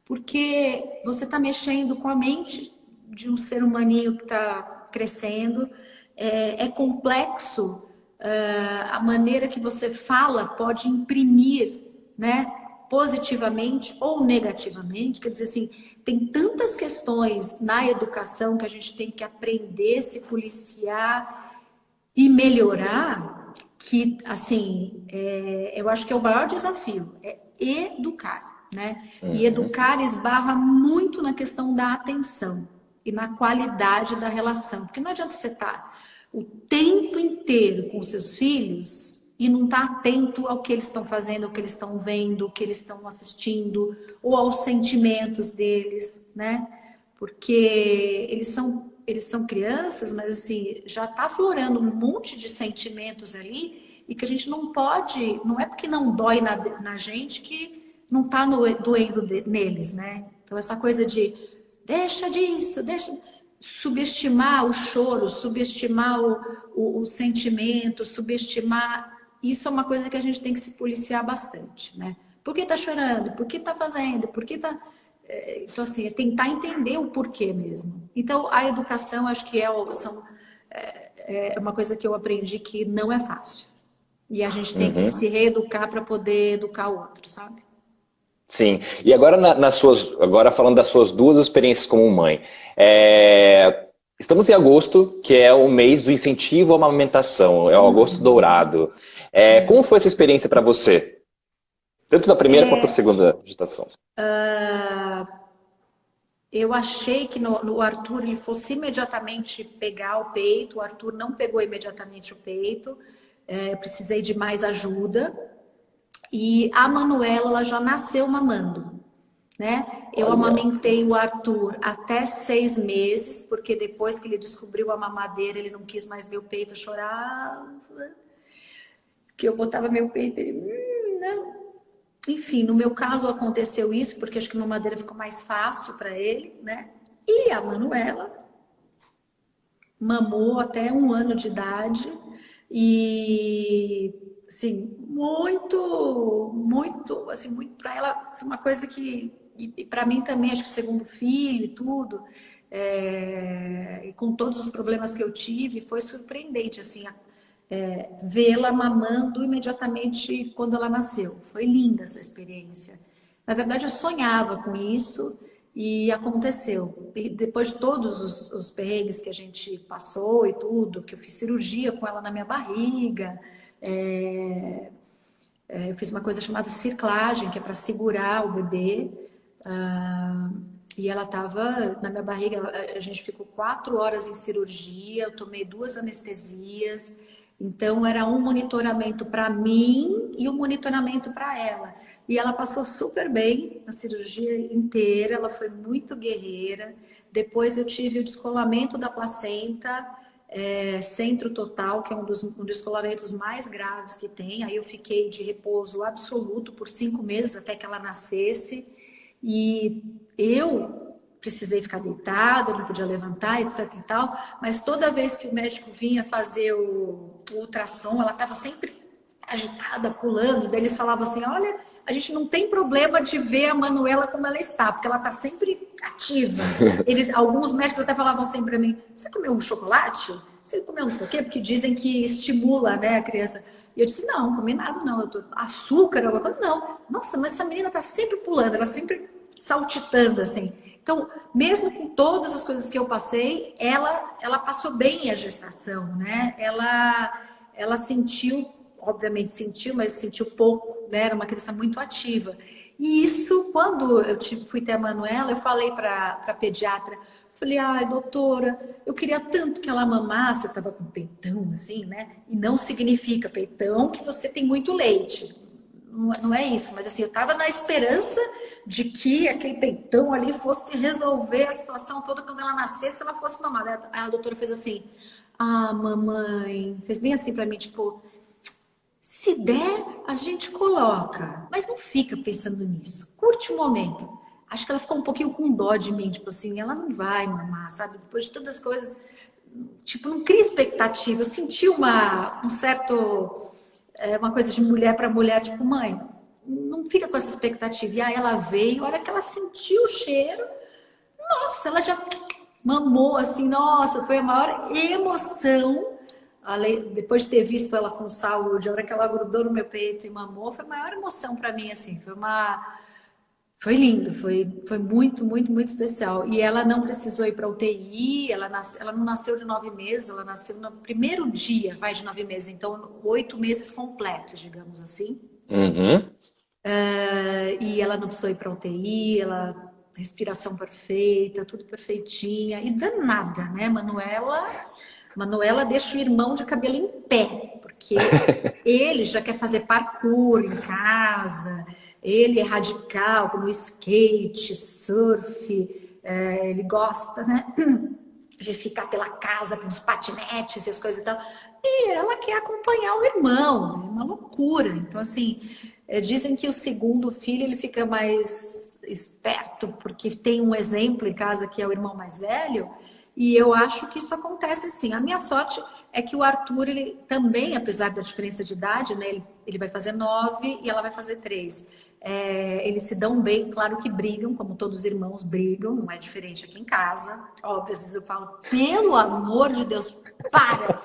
Porque você está mexendo com a mente de um ser humaninho que está crescendo, é complexo, a maneira que você fala pode imprimir, né, positivamente ou negativamente. Quer dizer assim, tem tantas questões na educação que a gente tem que aprender, se policiar e melhorar, que, assim, eu acho que é o maior desafio, é educar, né? E educar esbarra muito na questão da atenção e na qualidade da relação. Porque não adianta você estar o tempo inteiro com seus filhos e não estar atento ao que eles estão fazendo, ao que eles estão vendo, ao que eles estão assistindo, ou aos sentimentos deles, né? Porque eles são crianças, mas assim, já está aflorando um monte de sentimentos ali e que a gente não pode, não é porque não dói na gente que não está doendo neles, né? Então essa coisa de deixa disso, deixa subestimar o choro, subestimar o sentimento, subestimar, isso é uma coisa que a gente tem que se policiar bastante, né? Por que tá chorando? Por que tá fazendo? Por que tá... Então, assim, é tentar entender o porquê mesmo. Então, a educação, acho que é uma coisa que eu aprendi que não é fácil. E a gente tem que se reeducar para poder educar o outro, sabe? Sim. E agora, agora falando das suas 2 experiências como mãe. Estamos em agosto, que é o mês do incentivo à amamentação, é o agosto dourado. Como foi essa experiência para você? Tanto na primeira quanto na segunda gestação. Eu achei que no Arthur ele fosse imediatamente pegar o peito. O Arthur não pegou imediatamente o peito. Eu precisei de mais ajuda. E a Manuela, ela já nasceu mamando, né? Eu amamentei o Arthur até 6 meses, porque depois que ele descobriu a mamadeira, ele não quis mais ver o peito, chorava. Que eu botava meu peito, ele, não. Enfim, no meu caso aconteceu isso, porque acho que a mamadeira ficou mais fácil para ele, né? E a Manuela mamou até 1 ano de idade e, assim, muito, assim, muito para ela foi uma coisa que, e para mim também, acho que o segundo filho e tudo, e com todos os problemas que eu tive, foi surpreendente, assim, vê-la mamando imediatamente quando ela nasceu. Foi linda essa experiência. Na verdade, eu sonhava com isso e aconteceu. E depois de todos os perrengues que a gente passou e tudo, que eu fiz cirurgia com ela na minha barriga, eu fiz uma coisa chamada circlagem, que é para segurar o bebê. E ela estava na minha barriga, a gente ficou 4 horas em cirurgia, eu tomei 2 anestesias. Então, era um monitoramento para mim e um monitoramento para ela. E ela passou super bem na cirurgia inteira, ela foi muito guerreira. Depois eu tive o descolamento da placenta, centro total, que é um dos descolamentos mais graves que tem. Aí eu fiquei de repouso absoluto por 5 meses até que ela nascesse. E eu precisei ficar deitada, não podia levantar, etc e tal. Mas toda vez que o médico vinha fazer o ultrassom, ela estava sempre agitada, pulando. Daí eles falavam assim, olha, a gente não tem problema de ver a Manuela como ela está, porque ela está sempre ativa. Alguns médicos até falavam assim para mim, você comeu um chocolate? Você comeu não sei o quê? Porque dizem que estimula, né, a criança. E eu disse, não comi nada não, eu tô... açúcar, alguma coisa, não. Nossa, mas essa menina está sempre pulando, ela sempre saltitando, assim. Então, mesmo com todas as coisas que eu passei, ela passou bem a gestação, né? Ela sentiu, obviamente sentiu, mas sentiu pouco, né? Era uma criança muito ativa. E isso, quando eu fui ter a Manuela, eu falei para a pediatra, falei, ai, doutora, eu queria tanto que ela mamasse, eu tava com peitão, assim, né? E não significa peitão que você tem muito leite. Não é isso, mas assim, eu tava na esperança de que aquele peitão ali fosse resolver a situação toda quando ela nascesse, ela fosse mamada. A doutora fez assim, ah, mamãe, fez bem assim para mim, tipo, se der, a gente coloca, mas não fica pensando nisso. Curte o momento. Acho que ela ficou um pouquinho com dó de mim, tipo assim, ela não vai mamar, sabe? Depois de todas as coisas, tipo, não cria expectativa. Eu senti um certo, uma coisa de mulher para mulher, tipo, mãe, não fica com essa expectativa. E aí ela veio, a hora que ela sentiu o cheiro, nossa, ela já mamou assim, nossa, foi a maior emoção. Depois de ter visto ela com saúde, a hora que ela grudou no meu peito e mamou, foi a maior emoção para mim, assim. Foi lindo, foi muito, muito, muito especial. E ela não precisou ir para UTI, ela não nasceu de 9 meses, ela nasceu no primeiro dia, vai de 9 meses, então 8 meses completos, digamos assim. Uhum. E ela não precisou ir para UTI, respiração perfeita, tudo perfeitinha. E danada, né, Manuela? Manuela deixa o irmão de cabelo em pé, porque ele já quer fazer parkour em casa, ele é radical, como skate, surf, ele gosta, né, de ficar pela casa com os patinetes e as coisas e tal. E ela quer acompanhar o irmão, é uma loucura. Então, assim, dizem que o segundo filho ele fica mais esperto, porque tem um exemplo em casa que é o irmão mais velho, e eu acho que isso acontece sim. A minha sorte é que o Arthur, ele também, apesar da diferença de idade, né, ele vai fazer 9 e ela vai fazer 3. Eles se dão bem, claro que brigam, como todos os irmãos brigam, não é diferente aqui em casa. Óbvio, às vezes eu falo, pelo amor de Deus, para!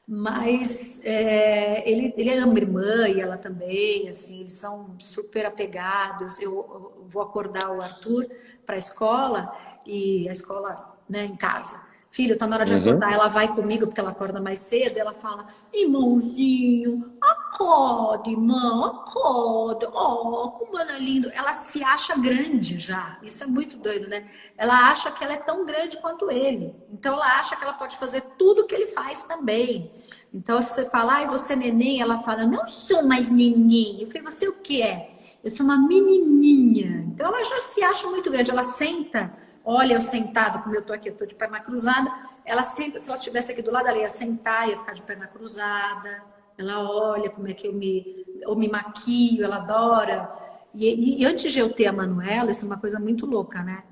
Mas ele ama a irmã e ela também, assim, eles são super apegados. Eu vou acordar o Arthur para a escola e a escola, né, em casa. Filho, tá na hora de Uhum. acordar. Ela vai comigo porque ela acorda mais cedo. Ela fala: irmãozinho, acorde, irmão, acorde. Oh, como ela é lindo. Ela se acha grande já. Isso é muito doido, né? Ela acha que ela é tão grande quanto ele. Então ela acha que ela pode fazer tudo que ele faz também. Então, se você falar, ai, você é neném, ela fala: não sou mais neném. Eu falei: você o que é? Eu sou uma menininha. Então ela já se acha muito grande. Ela senta. Olha, eu sentada, como eu tô aqui, eu tô de perna cruzada. Ela senta, se ela estivesse aqui do lado, ela ia sentar, ia ficar de perna cruzada. Ela olha como é que eu me maquio, ela adora. E antes de eu ter a Manuela, isso é uma coisa muito louca, né?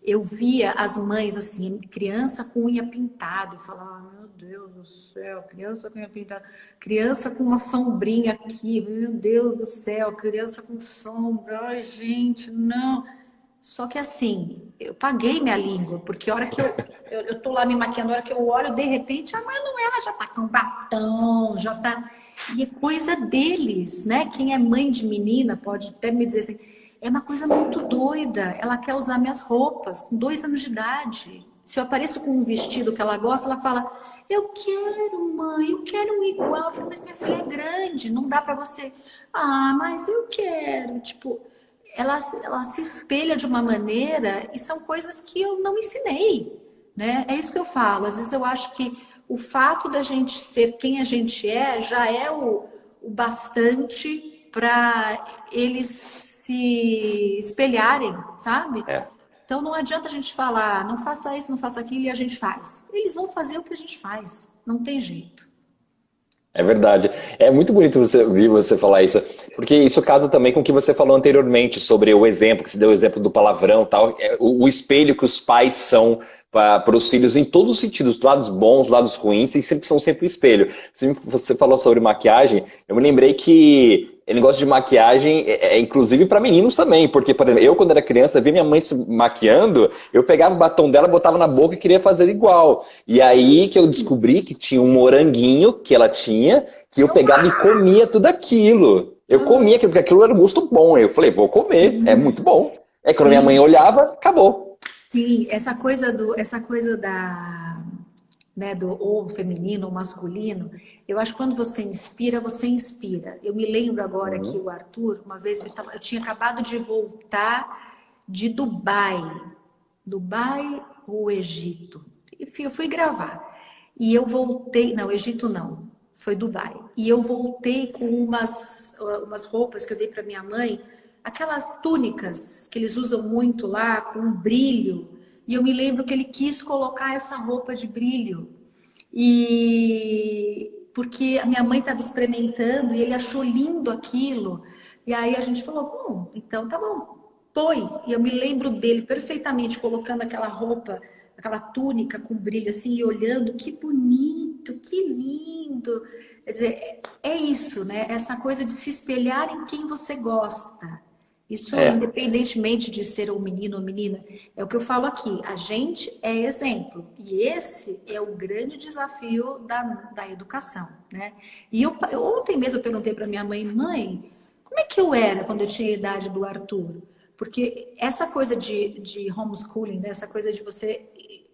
Eu via as mães, assim, criança com unha pintada. Eu falava, meu Deus do céu, criança com unha pintada. Criança com uma sombrinha aqui, meu Deus do céu, criança com sombra. Ai, gente, não. Só que assim, eu paguei minha língua, porque a hora que eu tô lá me maquiando, a hora que eu olho, de repente, a Manuela já tá com batom, já tá... E é coisa deles, né? Quem é mãe de menina pode até me dizer assim, é uma coisa muito doida, ela quer usar minhas roupas com 2 anos de idade. Se eu apareço com um vestido que ela gosta, ela fala, eu quero, mãe, eu quero um igual. Eu falo, mas minha filha é grande, não dá pra você. Ah, mas eu quero, tipo... Ela se espelha de uma maneira e são coisas que eu não ensinei, né? É isso que eu falo. Às vezes eu acho que o fato da gente ser quem a gente é já é o bastante para eles se espelharem, sabe? É. Então não adianta a gente falar, não faça isso, não faça aquilo e a gente faz. Eles vão fazer o que a gente faz, não tem jeito. É verdade. É muito bonito você ouvir você falar isso, porque isso casa também com o que você falou anteriormente sobre o exemplo, que você deu o exemplo do palavrão e tal, o espelho que os pais são para os filhos em todos os sentidos, lados bons, lados ruins, e sempre são sempre o espelho. Você falou sobre maquiagem, eu me lembrei que o negócio de maquiagem inclusive para meninos também, porque, por exemplo, eu quando era criança, via minha mãe se maquiando, eu pegava o batom dela, botava na boca e queria fazer igual. E aí que eu descobri que tinha um moranguinho que ela tinha, que eu pegava e comia tudo aquilo. Eu comia aquilo, porque aquilo era um gosto bom. Eu falei, vou comer, é muito bom. É quando minha mãe olhava, acabou. Sim, essa coisa da, né, do ou feminino ou masculino, eu acho que quando você inspira, você inspira. Eu me lembro agora que o Arthur, uma vez, eu tinha acabado de voltar de Dubai ou Egito. Enfim, eu fui gravar. E eu voltei, não, Egito não, foi Dubai. E eu voltei com umas roupas que eu dei para minha mãe, aquelas túnicas que eles usam muito lá, com um brilho. E eu me lembro que ele quis colocar essa roupa de brilho. E porque a minha mãe estava experimentando e ele achou lindo aquilo. E aí a gente falou, bom, então tá bom, põe. E eu me lembro dele perfeitamente colocando aquela roupa, aquela túnica com brilho assim, e olhando, que bonito, que lindo. Quer dizer, é isso, né? Essa coisa de se espelhar em quem você gosta. Isso, É. independentemente de ser um menino ou menina, é o que eu falo aqui. A gente é exemplo. E esse é o grande desafio da educação, né? E ontem mesmo eu perguntei para minha mãe, mãe, como é que eu era quando eu tinha a idade do Arthur? Porque essa coisa de homeschooling, né? Essa coisa de você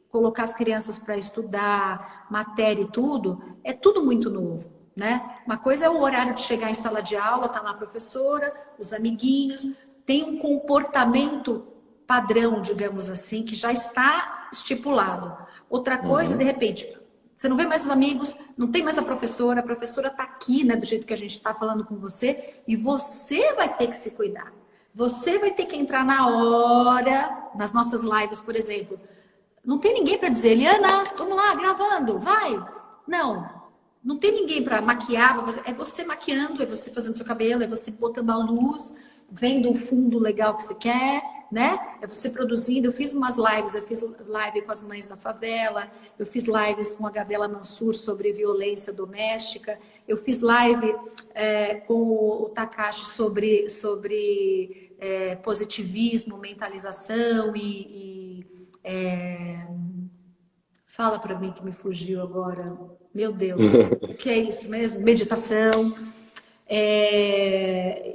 colocar as crianças para estudar, matéria e tudo, é tudo muito novo, né? Uma coisa é o horário de chegar em sala de aula, tá lá a professora, os amiguinhos, tem um comportamento padrão, digamos assim, que já está estipulado. Outra coisa, de repente, você não vê mais os amigos, não tem mais a professora está aqui, né, do jeito que a gente está falando com você, e você vai ter que se cuidar. Você vai ter que entrar na hora, nas nossas lives, por exemplo. Não tem ninguém para dizer, Eliana, vamos lá, gravando, vai. Não tem ninguém para maquiar, é você maquiando, é você fazendo seu cabelo, é você botando a luz, vendo o fundo legal que você quer, né? É você produzindo. Eu fiz umas lives, eu fiz live com as mães da favela, eu fiz lives com a Gabriela Mansur sobre violência doméstica, eu fiz live com o Takashi sobre positivismo, mentalização fala para mim que me fugiu agora. Meu Deus, o que é isso mesmo? Meditação.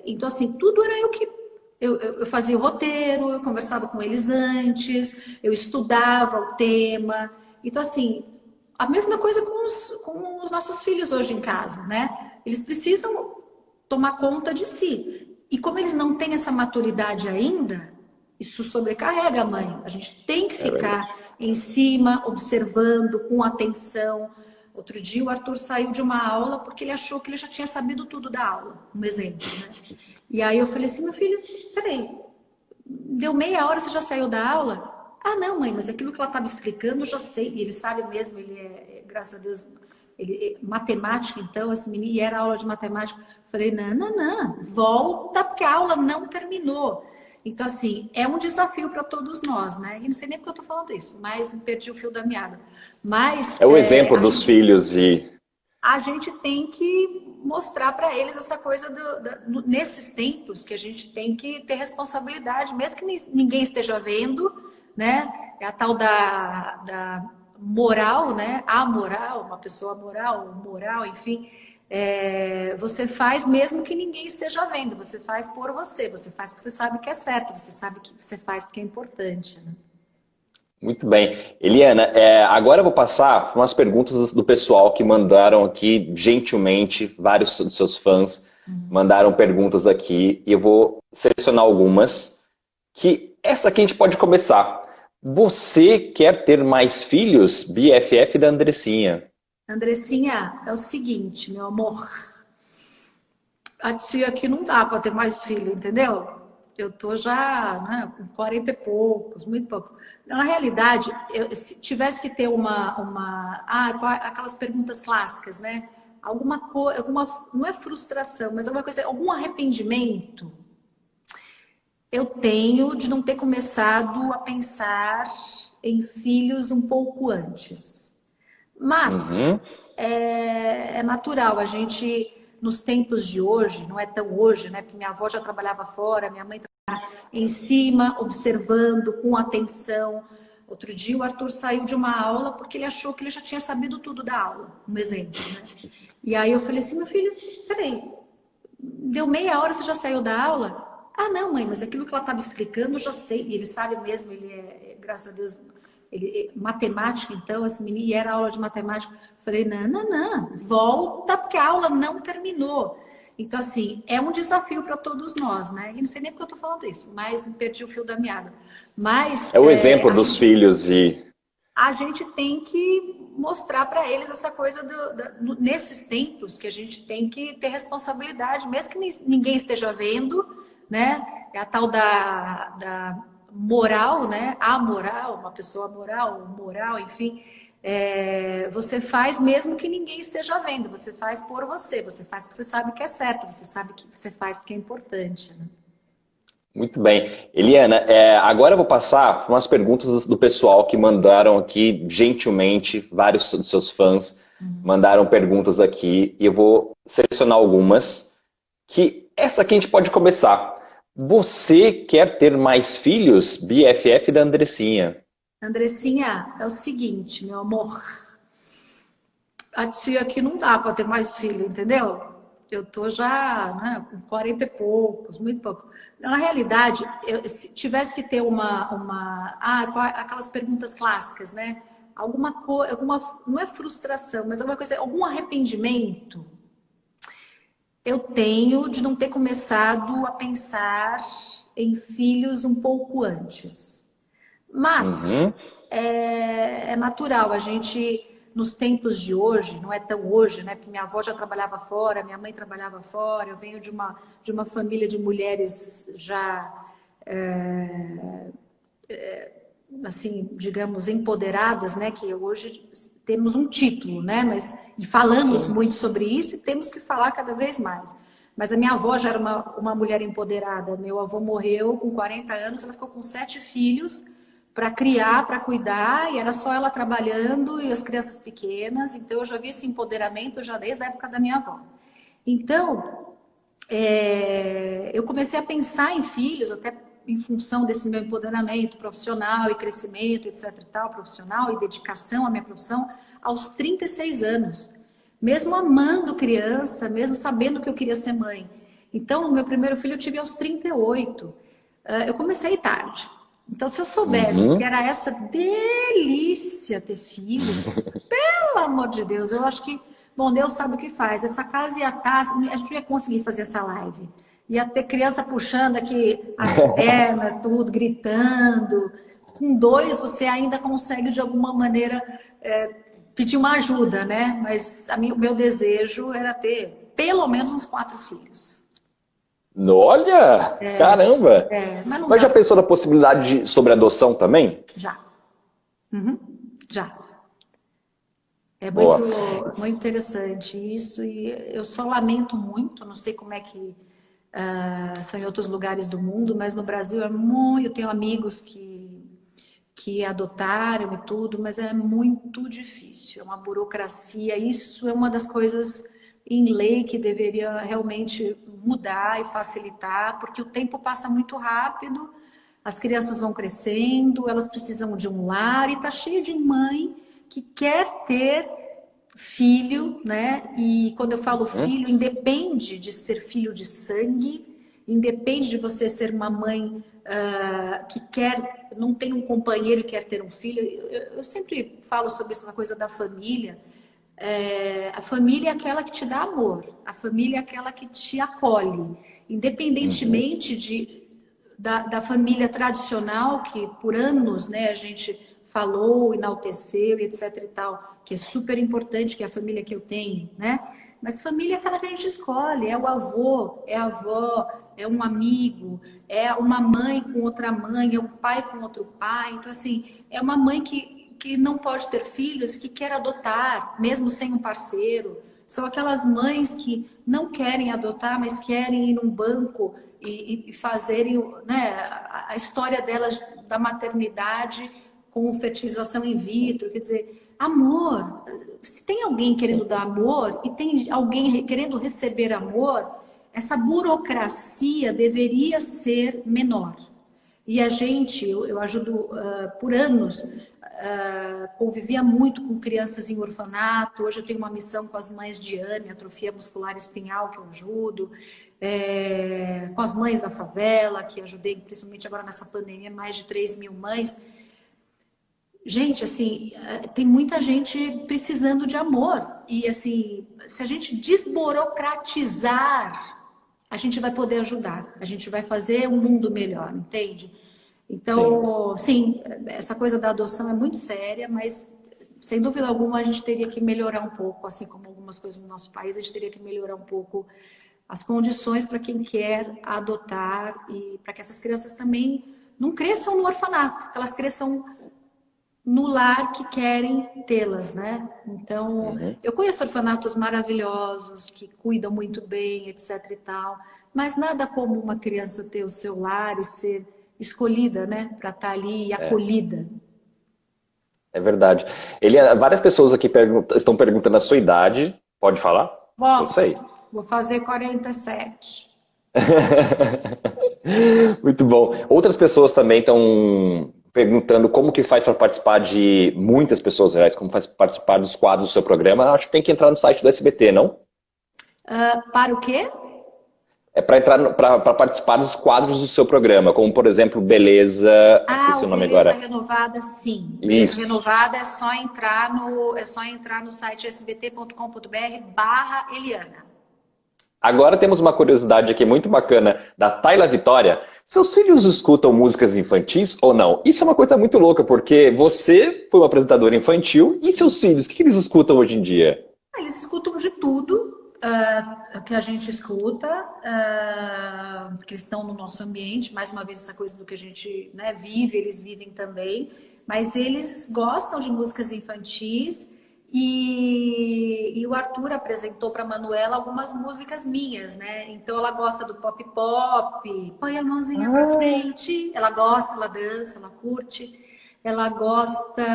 Então, assim, tudo era eu que... Eu fazia o roteiro, eu conversava com eles antes, eu estudava o tema. Então, assim, a mesma coisa com os nossos filhos hoje em casa, né? Eles precisam tomar conta de si. E como eles não têm essa maturidade ainda, isso sobrecarrega a mãe. A gente tem que ficar em cima, observando, com atenção. Outro dia o Arthur saiu de uma aula porque ele achou que ele já tinha sabido tudo da aula. Um exemplo, né? E aí eu falei assim, meu filho, peraí, deu meia hora, você já saiu da aula? Ah, não, mãe, mas aquilo que ela estava explicando eu já sei. E ele sabe mesmo, ele graças a Deus, matemática, então, esse menino, e era aula de matemática. Eu falei, não, volta porque a aula não terminou. Então, assim, é um desafio para todos nós, né? E não sei nem porque eu estou falando isso, mas me perdi o fio da meada. Mas... É o exemplo dos filhos e... A gente tem que mostrar para eles essa coisa nesses tempos que a gente tem que ter responsabilidade, mesmo que ninguém esteja vendo, né? É a tal da moral, né? A moral, uma pessoa moral, enfim... você faz mesmo que ninguém esteja vendo, você faz por você faz porque você sabe que é certo, você sabe que você faz porque é importante, né? Muito bem. Eliana, agora eu vou passar umas perguntas do pessoal que mandaram aqui gentilmente, vários dos seus fãs mandaram perguntas aqui, e eu vou selecionar algumas, que essa aqui a gente pode começar. Você quer ter mais filhos? BFF da Andressinha. Andressinha, é o seguinte, meu amor. A tia aqui não dá para ter mais filho, entendeu? Eu tô já, né, com 40 e poucos, muito poucos. Na realidade, se tivesse que ter aquelas perguntas clássicas, né? Alguma coisa, não é frustração, mas alguma coisa, algum arrependimento eu tenho de não ter começado a pensar em filhos um pouco antes. Uhum. Mas é natural, a gente, nos tempos de hoje, não é tão hoje, né? Porque minha avó já trabalhava fora, minha mãe trabalhava em cima, observando, com atenção. Outro dia o Arthur saiu de uma aula porque ele achou que ele já tinha sabido tudo da aula, um exemplo, né? E aí eu falei assim, meu filho, peraí, deu meia hora, você já saiu da aula? Ah, não, mãe, mas aquilo que ela estava explicando eu já sei. E ele sabe mesmo, ele graças a Deus, matemática, então, esse menino, e era aula de matemática. Eu falei, não, não, não, volta, porque a aula não terminou. Então, assim, é um desafio para todos nós, né? E não sei nem porque eu estou falando isso, mas me perdi o fio da meada. Mas É o exemplo dos filhos e... a gente tem que mostrar para eles essa coisa nesses tempos que a gente tem que ter responsabilidade, mesmo que ninguém esteja vendo, né? É a tal da moral, né? A moral, uma pessoa moral, enfim. Você faz mesmo que ninguém esteja vendo, você faz por você, você faz porque você sabe que é certo, você sabe que você faz porque é importante, né? Muito bem. Eliana, agora eu vou passar umas perguntas do pessoal que mandaram aqui gentilmente, vários dos seus fãs mandaram perguntas aqui e eu vou selecionar algumas que essa aqui a gente pode começar. Você quer ter mais filhos? BFF da Andressinha. Andressinha, é o seguinte, meu amor. A tia aqui não dá para ter mais filho, entendeu? Eu tô já, né, com 40 e poucos, muito poucos. Na realidade, se tivesse que ter aquelas perguntas clássicas, né? Alguma coisa, não é frustração, mas alguma coisa, algum arrependimento eu tenho de não ter começado a pensar em filhos um pouco antes. Uhum. Mas é natural, a gente, nos tempos de hoje, não é tão hoje, né? Porque minha avó já trabalhava fora, minha mãe trabalhava fora, eu venho de uma família de mulheres já, assim, digamos, empoderadas, né? Que hoje temos um título, né? E falamos Sim. muito sobre isso e temos que falar cada vez mais. Mas a minha avó já era uma mulher empoderada. Meu avô morreu com 40 anos, ela ficou com 7 filhos para criar, para cuidar, e era só ela trabalhando e as crianças pequenas. Então, eu já vi esse empoderamento já desde a época da minha avó. Então, eu comecei a pensar em filhos, até em função desse meu empoderamento profissional e crescimento, etc. e tal, profissional e dedicação à minha profissão, aos 36 anos. Mesmo amando criança, mesmo sabendo que eu queria ser mãe. Então, o meu primeiro filho eu tive aos 38. Eu comecei tarde. Então, se eu soubesse que Uhum. era essa delícia ter filhos, pelo amor de Deus, eu acho que, bom, Deus sabe o que faz. Essa casa ia estar, a gente não ia conseguir fazer essa live. Ia ter criança puxando aqui as pernas, tudo, gritando. Com 2, você ainda consegue, de alguma maneira, pedir uma ajuda, né? Mas o meu desejo era ter pelo menos uns 4 filhos. Olha, caramba! Mas não Mas já dá, pensou na possibilidade sobre adoção também? já. Uhum, já. É muito, Boa. muito interessante isso, e eu só lamento muito, não sei como é que são em outros lugares do mundo, mas no Brasil é muito, eu tenho amigos que adotaram e tudo, mas é muito difícil, é uma burocracia, isso é uma das coisas em lei que deveria realmente mudar e facilitar, porque o tempo passa muito rápido, as crianças vão crescendo, elas precisam de um lar, e tá cheio de mãe que quer ter filho, né? E quando eu falo Uhum. filho, independe de ser filho de sangue, independe de você ser uma mãe que não tem um companheiro e quer ter um filho. Eu sempre falo sobre essa coisa da família. A família é aquela que te dá amor, a família é aquela que te acolhe, Uhum. independentemente da família tradicional, que por anos, né, a gente falou, enalteceu e etc e tal, que é super importante, que é a família que eu tenho, né? Mas família é aquela que a gente escolhe, é o avô, é a avó, é um amigo, é uma mãe com outra mãe, é um pai com outro pai. Então, assim, é uma mãe que não pode ter filhos, que quer adotar, mesmo sem um parceiro. São aquelas mães que não querem adotar, mas querem ir num banco e fazerem, né, a história delas da maternidade com fertilização in vitro. Quer dizer, amor. Se tem alguém querendo dar amor e tem alguém querendo receber amor, essa burocracia deveria ser menor. E a gente, eu ajudo por anos, convivia muito com crianças em orfanato. Hoje eu tenho uma missão com as mães de AME, atrofia muscular espinhal, que eu ajudo, com as mães da favela, que ajudei, principalmente agora nessa pandemia, mais de 3.000 mães. Gente, assim, tem muita gente precisando de amor. E, assim, se a gente desburocratizar, a gente vai poder ajudar. A gente vai fazer um mundo melhor, entende? Então, sim, essa coisa da adoção é muito séria, mas, sem dúvida alguma, a gente teria que melhorar um pouco, assim como algumas coisas no nosso país, a gente teria que melhorar um pouco as condições para quem quer adotar e para que essas crianças também não cresçam no orfanato, que elas cresçam no lar que querem tê-las, né? Então, eu conheço orfanatos maravilhosos, que cuidam muito bem, etc e tal, mas nada como uma criança ter o seu lar e ser escolhida, né? Para estar ali e acolhida. É verdade. Várias pessoas aqui estão perguntando a sua idade. Pode falar? Eu Posso? sei. Vou fazer 47. Muito bom. Outras pessoas também estão perguntando como que faz para participar de muitas pessoas reais, como faz para participar dos quadros do seu programa. Acho que tem que entrar no site do SBT, não? Para o quê? É para entrar para participar dos quadros do seu programa, como por exemplo, Beleza. Esqueci o nome Beleza agora. Renovada, sim. Beleza Isso. Renovada é só entrar no site sbt.com.br/Eliana. Agora temos uma curiosidade aqui muito bacana da Tayla Vitória. Seus filhos escutam músicas infantis ou não? Isso é uma coisa muito louca, porque você foi uma apresentadora infantil e seus filhos, o que eles escutam hoje em dia? Eles escutam de tudo que a gente escuta, porque eles estão no nosso ambiente. Mais uma vez, essa coisa do que a gente, né, vive, eles vivem também. Mas eles gostam de músicas infantis. E o Arthur apresentou para a Manuela algumas músicas minhas, né? Então ela gosta do pop pop, põe a mãozinha para frente, ela gosta, ela dança, ela curte, ela gosta.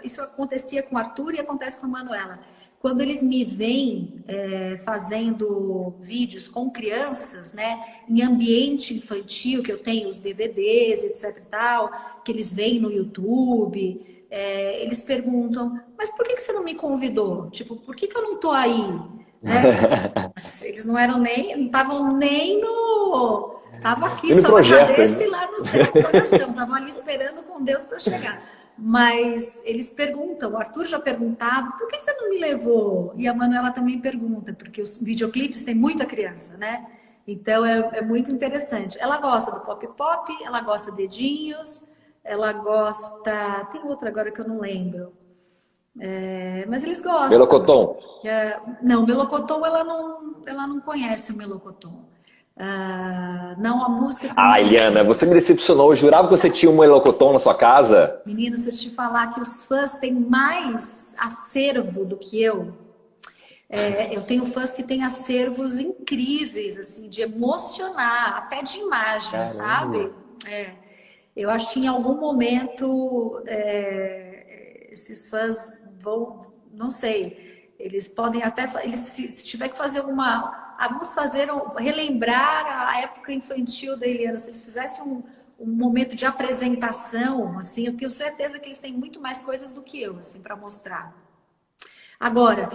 Isso acontecia com o Arthur e acontece com a Manuela. Quando eles me veem fazendo vídeos com crianças, né, em ambiente infantil, que eu tenho os DVDs, etc e tal, que eles veem no YouTube. Eles perguntam, mas por que você não me convidou? Tipo, por que eu não tô aí? Né? Eles não estavam nem no... Tava aqui no só projeto, na cabeça né? e lá no céu do coração. Estavam ali esperando com Deus para chegar. Mas eles perguntam, o Arthur já perguntava, por que você não me levou? E a Manuela também pergunta, porque os videoclipes têm muita criança, né? Então é muito interessante. Ela gosta do pop pop, ela gosta de dedinhos, ela gosta... Tem outra agora que eu não lembro. Mas eles gostam. Melocotom. Não, Melocotom ela não conhece o Melocotom. Não, a música também... Eliana, você me decepcionou. Eu jurava que você tinha um Melocotom na sua casa. Menina, se eu te falar que os fãs têm mais acervo do que eu tenho fãs que têm acervos incríveis, assim, de emocionar, até de imagem, Caramba. sabe? Eu acho que em algum momento esses fãs vão, não sei, eles podem até, se tiver que fazer relembrar a época infantil da Eliana, se eles fizessem um momento de apresentação, assim, eu tenho certeza que eles têm muito mais coisas do que eu, assim, para mostrar. Agora,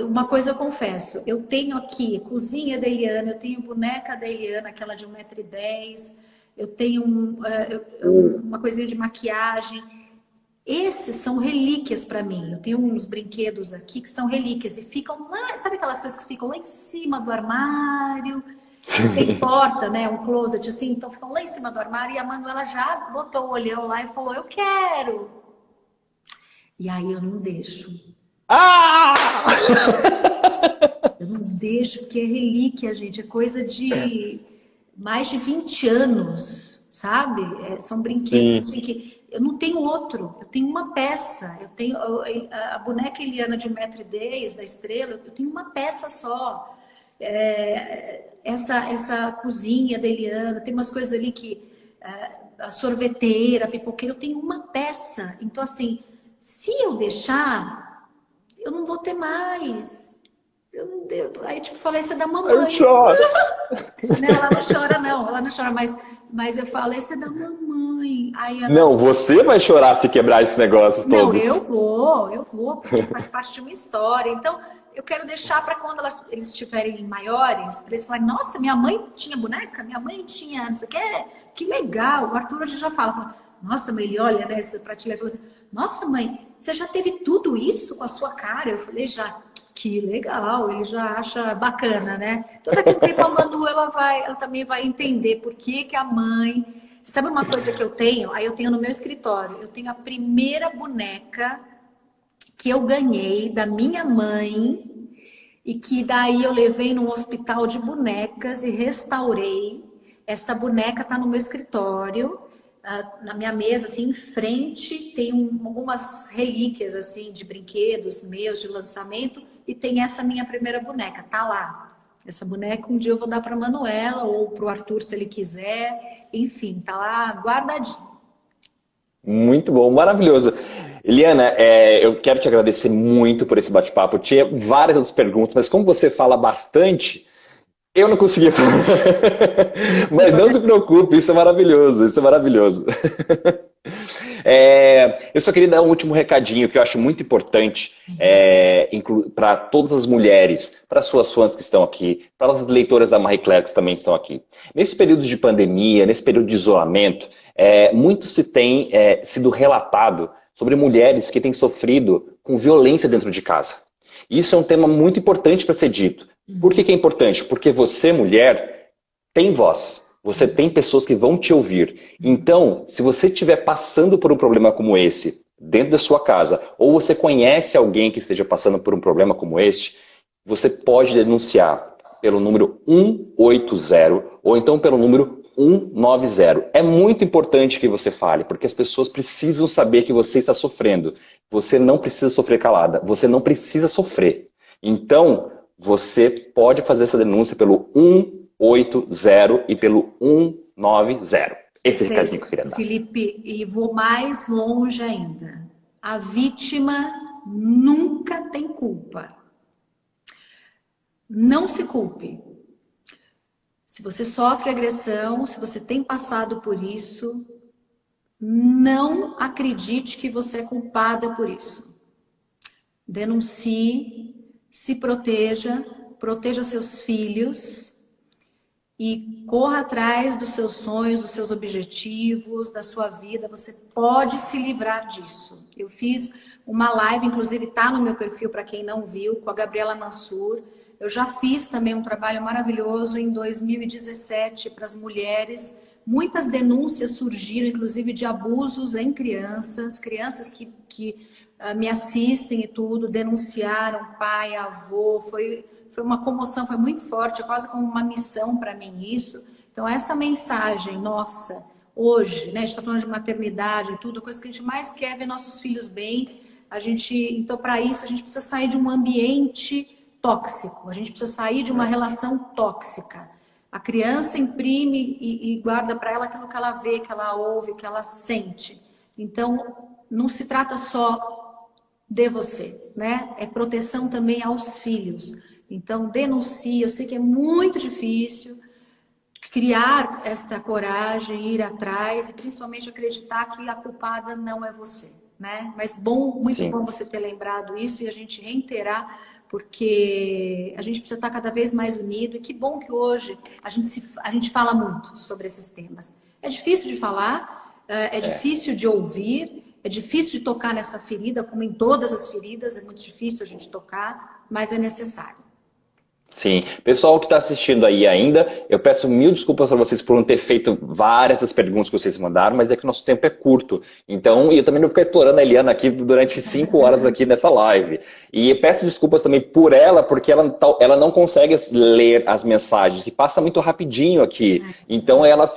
uma coisa eu confesso, eu tenho aqui cozinha da Eliana, eu tenho boneca da Eliana, aquela de 1,10 m, eu tenho uma coisinha de maquiagem. Esses são relíquias para mim. Eu tenho uns brinquedos aqui que são relíquias e ficam lá, sabe aquelas coisas que ficam lá em cima do armário? tem porta, né? Um closet assim, então ficam lá em cima do armário e a Manuela já botou o olhão lá e falou, eu quero. E aí eu não deixo. Ah! Eu não deixo, porque é relíquia, gente. É coisa de mais de 20 anos, sabe? São brinquedos Sim, assim que eu não tenho outro. Eu tenho uma peça. Eu tenho a boneca Eliana de 1,10 m da Estrela. Eu tenho uma peça só. Essa cozinha da Eliana. Tem umas coisas ali que a sorveteira, a pipoqueira. Eu tenho uma peça. Então assim, se eu deixar, eu não vou ter mais. Eu não deu. Aí, tipo, falei, esse é da eu mamãe. choro. Não, ela não chora, não. Ela não chora, mas eu falei, esse é da mamãe. Aí ela, Não, você vai chorar se quebrar esses negócios não, todos. eu vou, porque faz parte de uma história. Então, eu quero deixar para quando eles estiverem maiores, para eles falarem, nossa, minha mãe tinha boneca, minha mãe tinha, não sei o que legal. O Arthur hoje já fala, nossa, mãe, ele olha nessa prateleira e fala assim, nossa, mãe, você já teve tudo isso com a sua cara? Eu falei, já. Que legal, ele já acha bacana, né? Então, daqui a um tempo a Manu, ela também vai entender por que que a mãe... Você sabe uma coisa que eu tenho? Aí eu tenho no meu escritório, eu tenho a primeira boneca que eu ganhei da minha mãe e que daí eu levei num hospital de bonecas e restaurei. Essa boneca está no meu escritório, na minha mesa, assim, em frente, tem algumas relíquias, assim, de brinquedos meus, de lançamento, e tem essa minha primeira boneca, tá lá. Essa boneca um dia eu vou dar para Manuela ou para o Arthur, se ele quiser. Enfim, tá lá guardadinho. Muito bom, maravilhoso. Eliana, eu quero te agradecer muito por esse bate-papo. Tinha várias outras perguntas, mas como você fala bastante, eu não conseguia falar. Mas não se preocupe, isso é maravilhoso, isso é maravilhoso. Eu só queria dar um último recadinho que eu acho muito importante para todas as mulheres, para suas fãs que estão aqui, para as leitoras da Marie Claire que também estão aqui. Nesse período de pandemia, nesse período de isolamento, muito se tem sido relatado sobre mulheres que têm sofrido com violência dentro de casa. Isso é um tema muito importante para ser dito. Por que que é importante? Porque você, mulher, tem voz. Você tem pessoas que vão te ouvir. Então, se você estiver passando por um problema como esse, dentro da sua casa, ou você conhece alguém que esteja passando por um problema como este, você pode denunciar pelo número 180 ou então pelo número 190. É muito importante que você fale, porque as pessoas precisam saber que você está sofrendo. Você não precisa sofrer calada, você não precisa sofrer. Então, você pode fazer essa denúncia pelo 180 e pelo 190. Esse é o recadinho Perfeito, que eu queria dar. Felipe, e vou mais longe ainda. A vítima nunca tem culpa. Não se culpe. Se você sofre agressão, se você tem passado por isso, não acredite que você é culpada por isso. Denuncie, se proteja, proteja seus filhos e corra atrás dos seus sonhos, dos seus objetivos, da sua vida. Você pode se livrar disso. Eu fiz uma live, inclusive está no meu perfil para quem não viu, com a Gabriela Mansur. Eu já fiz também um trabalho maravilhoso em 2017 para as mulheres. Muitas denúncias surgiram, inclusive de abusos em crianças, crianças que me assistem e tudo, denunciaram pai, avô, foi uma comoção, foi muito forte, é quase como uma missão para mim isso. Então, essa mensagem, nossa, hoje, né, a gente está falando de maternidade e tudo, a coisa que a gente mais quer é ver nossos filhos bem. Então, para isso, a gente precisa sair de um ambiente tóxico, a gente precisa sair de uma relação tóxica. A criança imprime e guarda para ela aquilo que ela vê, que ela ouve, que ela sente. Então, não se trata só de você, né? É proteção também aos filhos. Então, denuncie. Eu sei que é muito difícil criar esta coragem, ir atrás e principalmente acreditar que a culpada não é você, né? Mas muito Sim. bom você ter lembrado isso e a gente reiterar, porque a gente precisa estar cada vez mais unido e que bom que hoje a gente fala muito sobre esses temas. É difícil de falar, é difícil de ouvir, é difícil de tocar nessa ferida, como em todas as feridas, é muito difícil a gente tocar, mas é necessário. Sim. Pessoal que está assistindo aí ainda, eu peço mil desculpas para vocês por não ter feito várias das perguntas que vocês mandaram, mas é que o nosso tempo é curto. Então, e eu também não vou ficar explorando a Eliana aqui durante 5 horas aqui nessa live. E eu peço desculpas também por ela, porque ela não consegue ler as mensagens, que passa muito rapidinho aqui. Então ela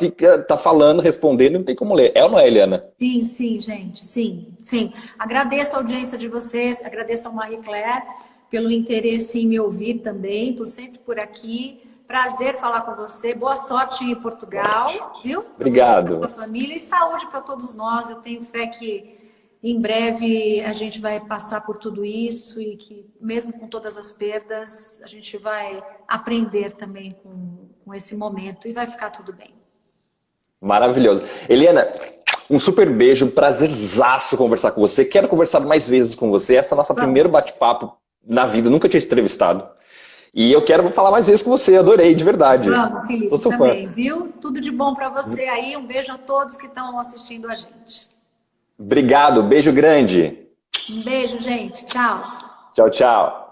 tá falando, respondendo, e não tem como ler. É ou não é, Eliana? Sim, sim, gente, sim, sim. Agradeço a audiência de vocês, agradeço ao Marie Claire pelo interesse em me ouvir também. Estou sempre por aqui. Prazer falar com você. Boa sorte em Portugal, viu? Para você e para Obrigado. sua família e saúde para todos nós. Eu tenho fé que em breve a gente vai passar por tudo isso e que, mesmo com todas as perdas, a gente vai aprender também com esse momento e vai ficar tudo bem. Maravilhoso. Eliana, um super beijo, prazerzaço conversar com você. Quero conversar mais vezes com você. Essa é a nossa primeiro Vamos. bate-papo na vida. Nunca tinha te entrevistado. E eu quero falar mais vezes com você. Adorei, de verdade. Vamos, Tô Felipe, seu fã. também, viu? Tudo de bom para você aí. Um beijo a todos que estão assistindo a gente. Obrigado, beijo grande. Um beijo, gente. Tchau. Tchau, tchau.